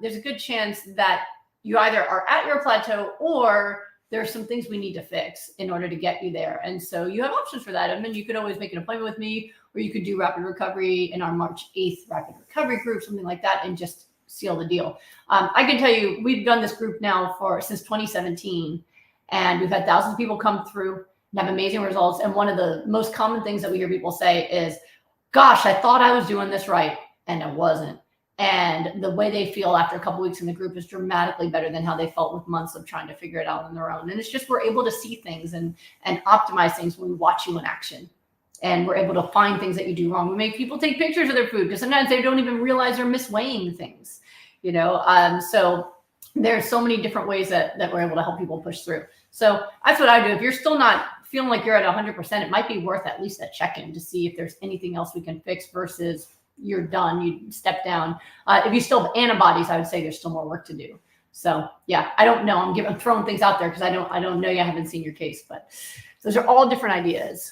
there's a good chance that you either are at your plateau or there's some things we need to fix in order to get you there. And so you have options for that. I mean, you could always make an appointment with me, or you could do rapid recovery in our March 8th rapid recovery group, something like that, and just seal the deal. I can tell you, we've done this group now since 2017, and we've had thousands of people come through and have amazing results. And one of the most common things that we hear people say is, gosh, I thought I was doing this right, and it wasn't. And the way they feel after a couple of weeks in the group is dramatically better than how they felt with months of trying to figure it out on their own. And it's just, we're able to see things and optimize things when we watch you in action. And we're able to find things that you do wrong. We make people take pictures of their food because sometimes they don't even realize they're misweighing things, So there's so many different ways that we're able to help people push through. So that's what I do. If you're still not feeling like you're at 100%, it might be worth at least a check-in to see if there's anything else we can fix versus you're done, you step down. If you still have antibodies, I would say there's still more work to do. So yeah, I don't know. I'm throwing things out there because I don't know you. I haven't seen your case, but those are all different ideas.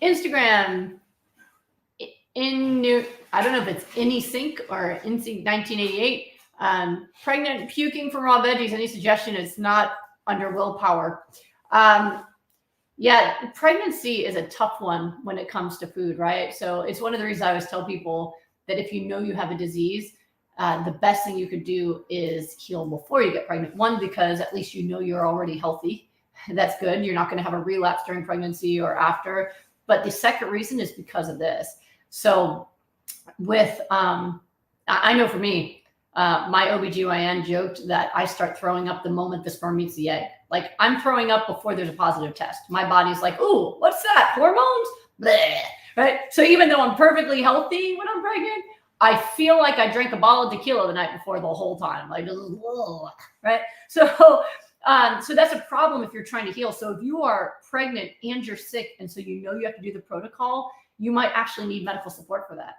Instagram, I don't know if it's AnySync or InSync 1988. Pregnant puking from raw veggies. Any suggestion? It's not under willpower. Yeah, pregnancy is a tough one when it comes to food, right? So it's one of the reasons I always tell people that if you know you have a disease, the best thing you could do is heal before you get pregnant. One, because at least you know you're already healthy. That's good. You're not going to have a relapse during pregnancy or after. But the second reason is because of this. So with, I know for me, my OBGYN joked that I start throwing up the moment the sperm meets the egg. Like I'm throwing up before there's a positive test. My body's like, ooh, what's that? Hormones? Bleh. Right? So even though I'm perfectly healthy when I'm pregnant, I feel like I drank a bottle of tequila the night before the whole time. Like, right? So that's a problem if you're trying to heal. So if you are pregnant and you're sick, and so you know you have to do the protocol, you might actually need medical support for that.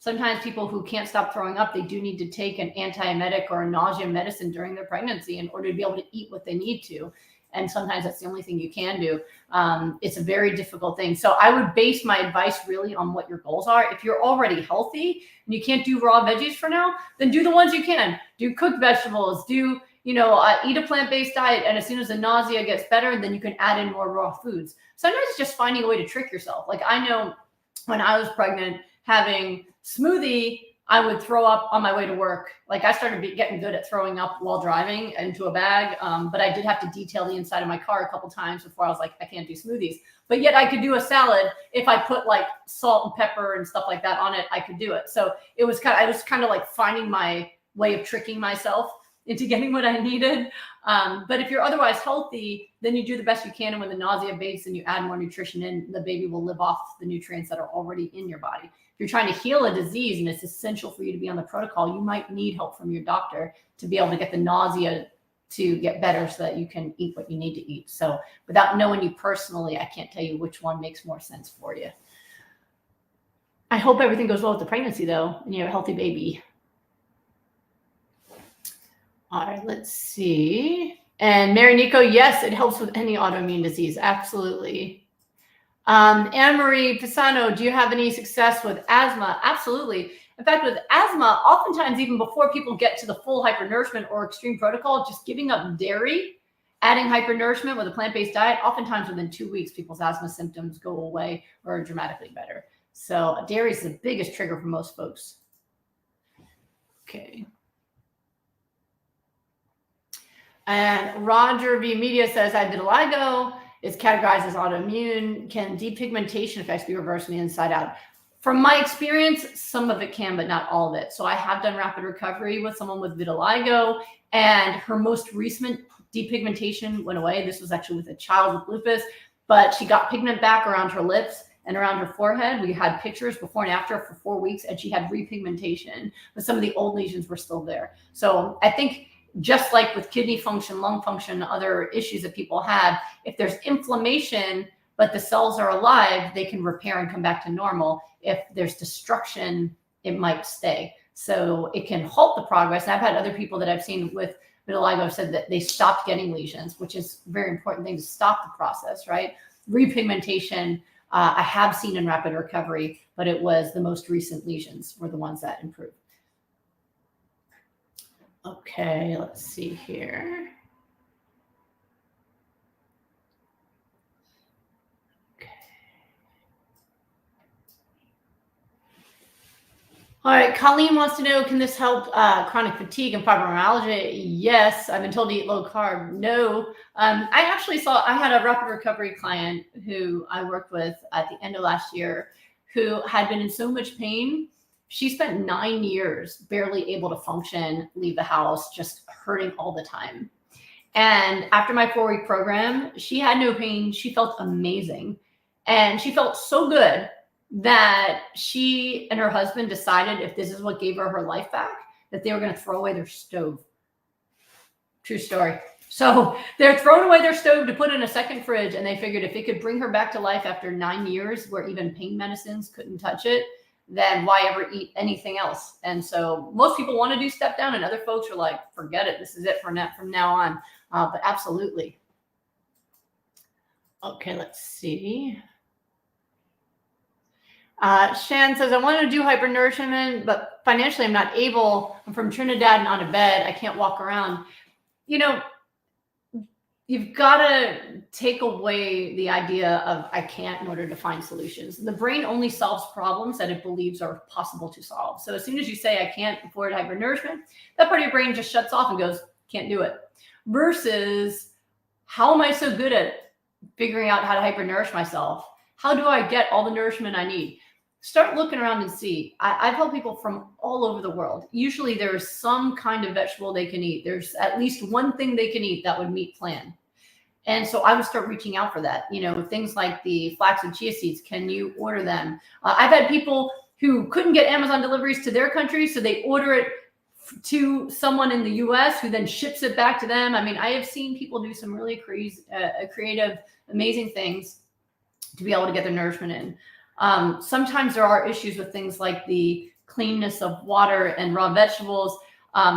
Sometimes people who can't stop throwing up, they do need to take an antiemetic or a nausea medicine during their pregnancy in order to be able to eat what they need to. And sometimes that's the only thing you can do. It's a very difficult thing. So I would base my advice really on what your goals are. If you're already healthy and you can't do raw veggies for now, then do the ones you can. Do cooked vegetables, do, eat a plant-based diet. And as soon as the nausea gets better, then you can add in more raw foods. Sometimes it's just finding a way to trick yourself. Like I know when I was pregnant, having smoothie, I would throw up on my way to work. Like I started getting good at throwing up while driving into a bag. But I did have to detail the inside of my car a couple times before I was like, I can't do smoothies. But yet I could do a salad. If I put like salt and pepper and stuff like that on it, I could do it. So I was kind of like finding my way of tricking myself into getting what I needed. But if you're otherwise healthy, then you do the best you can. And when the nausea abates and you add more nutrition in, the baby will live off the nutrients that are already in your body. If you're trying to heal a disease and it's essential for you to be on the protocol, you might need help from your doctor to be able to get the nausea to get better so that you can eat what you need to eat. So without knowing you personally, I can't tell you which one makes more sense for you. I hope everything goes well with the pregnancy though, and you have a healthy baby. All right, let's see. And Mary Nico, yes, it helps with any autoimmune disease. Absolutely. Anne-Marie Pisano, do you have any success with asthma? Absolutely. In fact, with asthma, oftentimes even before people get to the full hypernourishment or extreme protocol, just giving up dairy, adding hypernourishment with a plant-based diet, oftentimes within 2 weeks, people's asthma symptoms go away or are dramatically better. So dairy is the biggest trigger for most folks. Okay. And Roger V. Media says, I have vitiligo. It's categorized as autoimmune. Can depigmentation effects be reversed from the inside out? From my experience, some of it can, but not all of it. So I have done rapid recovery with someone with vitiligo, and her most recent depigmentation went away. This was actually with a child with lupus, but she got pigment back around her lips and around her forehead. We had pictures before and after for 4 weeks, and she had repigmentation, but some of the old lesions were still there. So I think just like with kidney function, lung function, other issues that people have, if there's inflammation, but the cells are alive, they can repair and come back to normal. If there's destruction, it might stay. So it can halt the progress. And I've had other people that I've seen with vitiligo said that they stopped getting lesions, which is a very important thing to stop the process, right? Repigmentation, I have seen in rapid recovery, but it was the most recent lesions were the ones that improved. Okay, let's see here. Okay. All right, Colleen wants to know, can this help chronic fatigue and fibromyalgia? Yes. I've been told to eat low carb. No. I had a rapid recovery client who I worked with at the end of last year who had been in so much pain. She spent 9 years barely able to function, leave the house, just hurting all the time. And after my 4-week program, she had no pain. She felt amazing. And she felt so good that she and her husband decided, if this is what gave her life back, that they were going to throw away their stove. True story. So they're throwing away their stove to put in a second fridge. And they figured if it could bring her back to life after 9 years where even pain medicines couldn't touch it, then why ever eat anything else? And so most people want to do step down, and other folks are like, forget it. This is it from now on. But absolutely. Okay, let's see. Shan says, I want to do hypernourishment, but financially I'm not able. I'm from Trinidad and on a bed. I can't walk around. You know, you've got to take away the idea of I can't in order to find solutions. The brain only solves problems that it believes are possible to solve. So as soon as you say I can't afford hypernourishment, that part of your brain just shuts off and goes, can't do it. Versus, how am I so good at figuring out how to hypernourish myself? How do I get all the nourishment I need? Start looking around and see. I've helped people from all over the world. Usually there's some kind of vegetable they can eat. There's at least one thing they can eat that would meet plan. And so I would start reaching out for that. You know, things like the flax and chia seeds, can you order them? I've had people who couldn't get Amazon deliveries to their country, so they order it to someone in the US who then ships it back to them. I mean, I have seen people do some really crazy, creative, amazing things to be able to get their nourishment in. Sometimes there are issues with things like the cleanness of water and raw vegetables.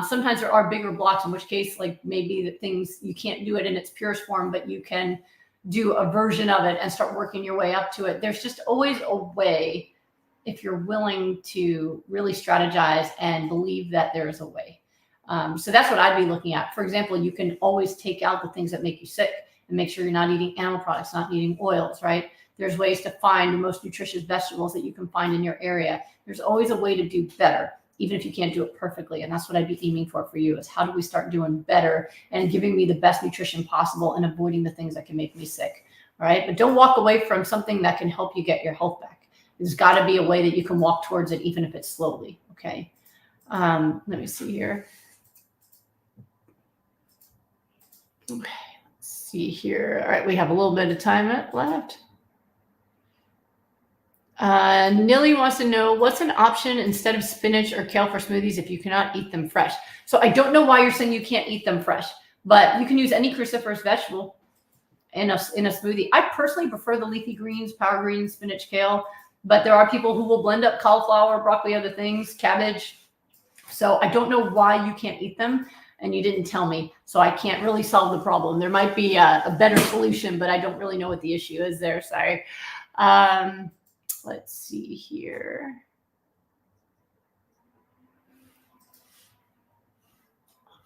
Sometimes there are bigger blocks, in which case, like maybe the things you can't do it in its purest form, but you can do a version of it and start working your way up to it. There's just always a way if you're willing to really strategize and believe that there is a way. So that's what I'd be looking at. For example, you can always take out the things that make you sick and make sure you're not eating animal products, not eating oils, right? There's ways to find the most nutritious vegetables that you can find in your area. There's always a way to do better, even if you can't do it perfectly. And that's what I'd be aiming for you, is how do we start doing better and giving me the best nutrition possible and avoiding the things that can make me sick, all right? But don't walk away from something that can help you get your health back. There's got to be a way that you can walk towards it, even if it's slowly, okay? Let me see here. Okay, let's see here. All right, we have a little bit of time left. Nilly wants to know, what's an option instead of spinach or kale for smoothies if you cannot eat them fresh? So I don't know why you're saying you can't eat them fresh, but you can use any cruciferous vegetable in a smoothie. I personally prefer the leafy greens, power greens, spinach, kale, but there are people who will blend up cauliflower, broccoli, other things, cabbage. So I don't know why you can't eat them, and you didn't tell me, so I can't really solve the problem. There might be a better solution, but I don't really know what the issue is there. Sorry. Let's see here.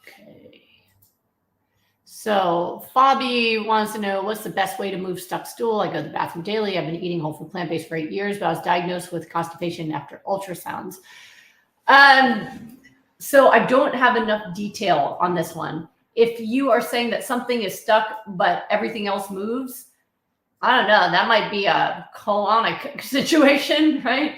Okay. So Fabi wants to know, what's the best way to move stuck stool? I go to the bathroom daily. I've been eating whole food plant-based for 8 years, but I was diagnosed with constipation after ultrasounds. So I don't have enough detail on this one. If you are saying that something is stuck, but everything else moves, I don't know, that might be a colonic situation, right?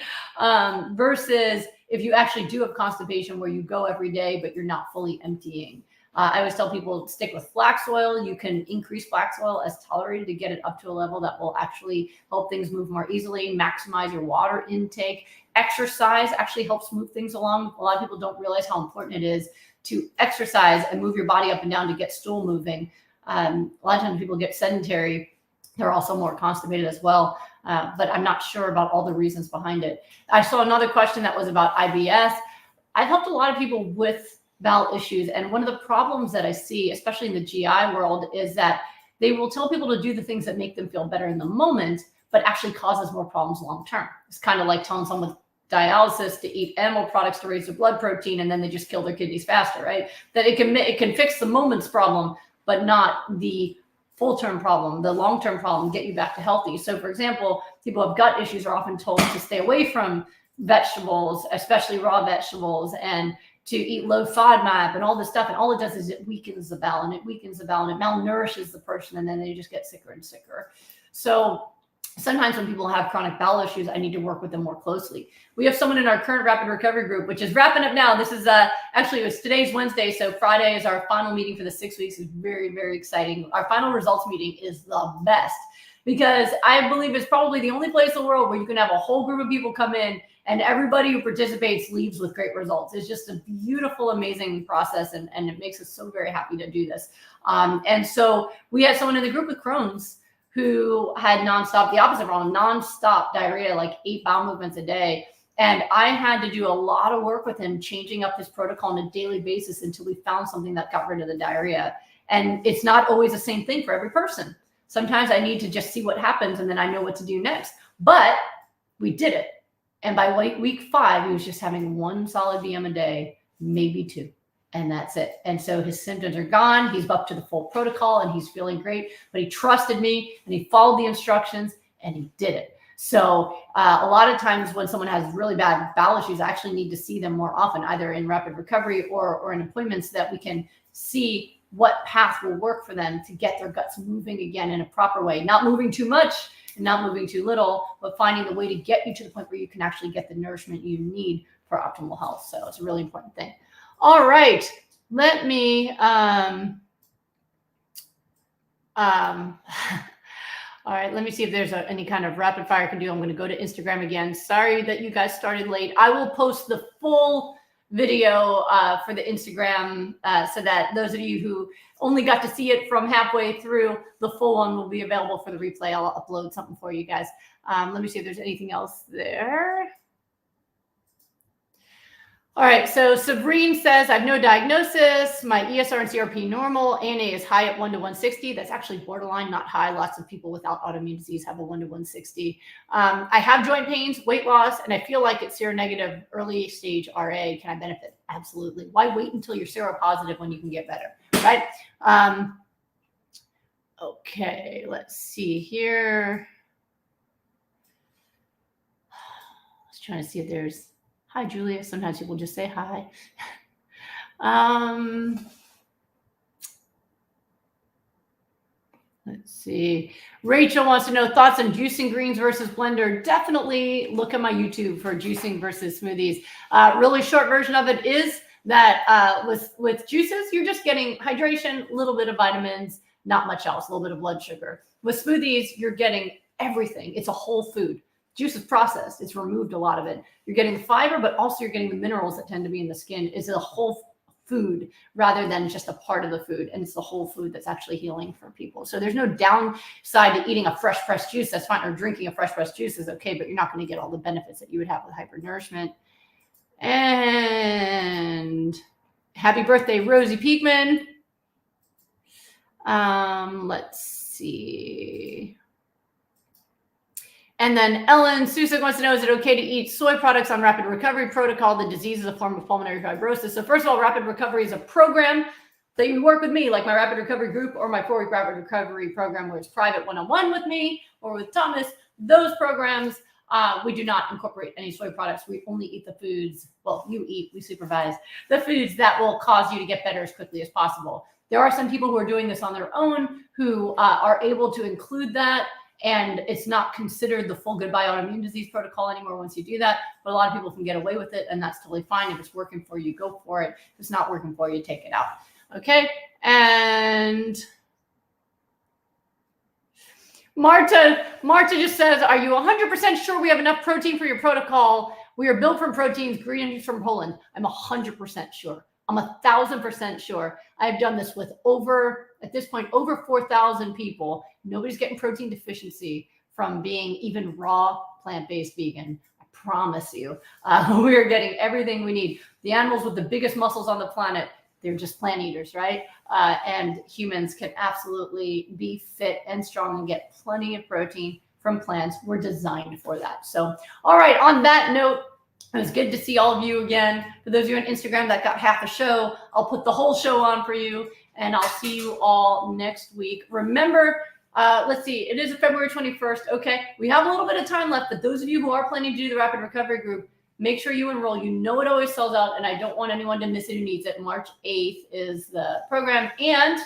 Versus if you actually do have constipation where you go every day, but you're not fully emptying. I always tell people, stick with flax oil. You can increase flax oil as tolerated to get it up to a level that will actually help things move more easily, maximize your water intake. Exercise actually helps move things along. A lot of people don't realize how important it is to exercise and move your body up and down to get stool moving. A lot of times people get sedentary. They're also more constipated as well, but I'm not sure about all the reasons behind it. I saw another question that was about IBS. I've helped a lot of people with bowel issues, and one of the problems that I see, especially in the GI world, is that they will tell people to do the things that make them feel better in the moment, but actually causes more problems long term. It's kind of like telling someone with dialysis to eat animal products to raise their blood protein, and then they just kill their kidneys faster, right? That it can fix the moment's problem, but not the full-term problem, the long-term problem, get you back to healthy. So for example, people who have gut issues are often told to stay away from vegetables, especially raw vegetables, and to eat low FODMAP and all this stuff. And all it does is it weakens the bowel, and it weakens the bowel, and it malnourishes the person, and then they just get sicker and sicker. So sometimes when people have chronic bowel issues, I need to work with them more closely. We have someone in our current rapid recovery group, which is wrapping up now. This is actually, it was today's Wednesday, so Friday is our final meeting for the 6 weeks. It's very, very exciting. Our final results meeting is the best, because I believe it's probably the only place in the world where you can have a whole group of people come in and everybody who participates leaves with great results. It's just a beautiful, amazing process, and it makes us so very happy to do this. And so we had someone in the group with Crohn's who had the opposite problem, nonstop diarrhea, like 8 bowel movements a day. And I had to do a lot of work with him, changing up his protocol on a daily basis until we found something that got rid of the diarrhea. And it's not always the same thing for every person. Sometimes I need to just see what happens and then I know what to do next. But we did it. And by week 5, he was just having 1 solid BM a day, maybe 2. And that's it. And so his symptoms are gone. He's up to the full protocol and he's feeling great. But he trusted me and he followed the instructions and he did it. So a lot of times when someone has really bad bowel issues, I actually need to see them more often, either in rapid recovery or in appointments, so that we can see what path will work for them to get their guts moving again in a proper way, not moving too much and not moving too little, but finding the way to get you to the point where you can actually get the nourishment you need for optimal health. So it's a really important thing. All right, let me, all right, let me see if there's any kind of rapid fire I can do. I'm going to go to Instagram again. Sorry that you guys started late. I will post the full video for the Instagram so that those of you who only got to see it from halfway through, the full one will be available for the replay. I'll upload something for you guys. Let me see if there's anything else there. All right, so Sabrine says, I have no diagnosis. My ESR and CRP normal. ANA is high at 1 to 160. That's actually borderline, not high. Lots of people without autoimmune disease have a 1 to 160. I have joint pains, weight loss, and I feel like it's seronegative early stage RA. Can I benefit? Absolutely. Why wait until you're seropositive when you can get better, right? Okay, let's see here. I was trying to see if there's... Hi, Julia. Sometimes people just say hi. Let's see. Rachel wants to know thoughts on juicing greens versus blender. Definitely look at my YouTube for juicing versus smoothies. Really short version of it is that with juices, you're just getting hydration, a little bit of vitamins, not much else, a little bit of blood sugar. With smoothies, you're getting everything. It's a whole food. Juice is processed. It's removed a lot of it. You're getting the fiber, but also you're getting the minerals that tend to be in the skin. It's a whole food rather than just a part of the food. And it's the whole food that's actually healing for people. So there's no downside to eating a fresh pressed juice. That's fine. Or drinking a fresh pressed juice is okay, but you're not going to get all the benefits that you would have with hypernourishment. And happy birthday, Rosie Peakman. Let's see. And then Ellen Susak wants to know, is it okay to eat soy products on rapid recovery protocol? The disease is a form of pulmonary fibrosis. So first of all, rapid recovery is a program that you work with me, like my rapid recovery group or my 4-week rapid recovery program where it's private one-on-one with me or with Thomas. Those programs, we do not incorporate any soy products. We only eat the foods, well, you eat, we supervise, the foods that will cause you to get better as quickly as possible. There are some people who are doing this on their own who are able to include that. And it's not considered the full goodbye autoimmune disease protocol anymore once you do that. But a lot of people can get away with it, and that's totally fine. If it's working for you, go for it. If it's not working for you, take it out. Okay. And Marta just says, are you 100% sure we have enough protein for your protocol? We are built from proteins, greens from Poland. I'm 100% sure. I'm 1,000% sure. I've done this with at this point, over 4,000 people. Nobody's getting protein deficiency from being even raw plant-based vegan. I promise you. We're getting everything we need. The animals with the biggest muscles on the planet, they're just plant eaters, right? And humans can absolutely be fit and strong and get plenty of protein from plants. We're designed for that. So, all right, on that note, it was good to see all of you again. For those of you on Instagram that got half a show, I'll put the whole show on for you, and I'll see you all next week. Remember, let's see, it is February 21st. Okay, we have a little bit of time left, but those of you who are planning to do the Rapid Recovery Group, make sure you enroll. You know it always sells out, and I don't want anyone to miss it who needs it. March 8th is the program. And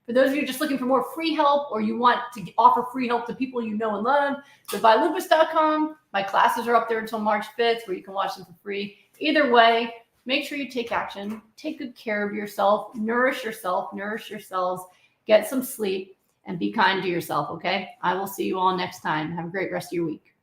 for those of you just looking for more free help, or you want to offer free help to people you know and love, go by lupus.com. My classes are up there until March 5th, where you can watch them for free. Either way, make sure you take action. Take good care of yourself. Nourish yourselves. Get some sleep, and be kind to yourself, okay? I will see you all next time. Have a great rest of your week.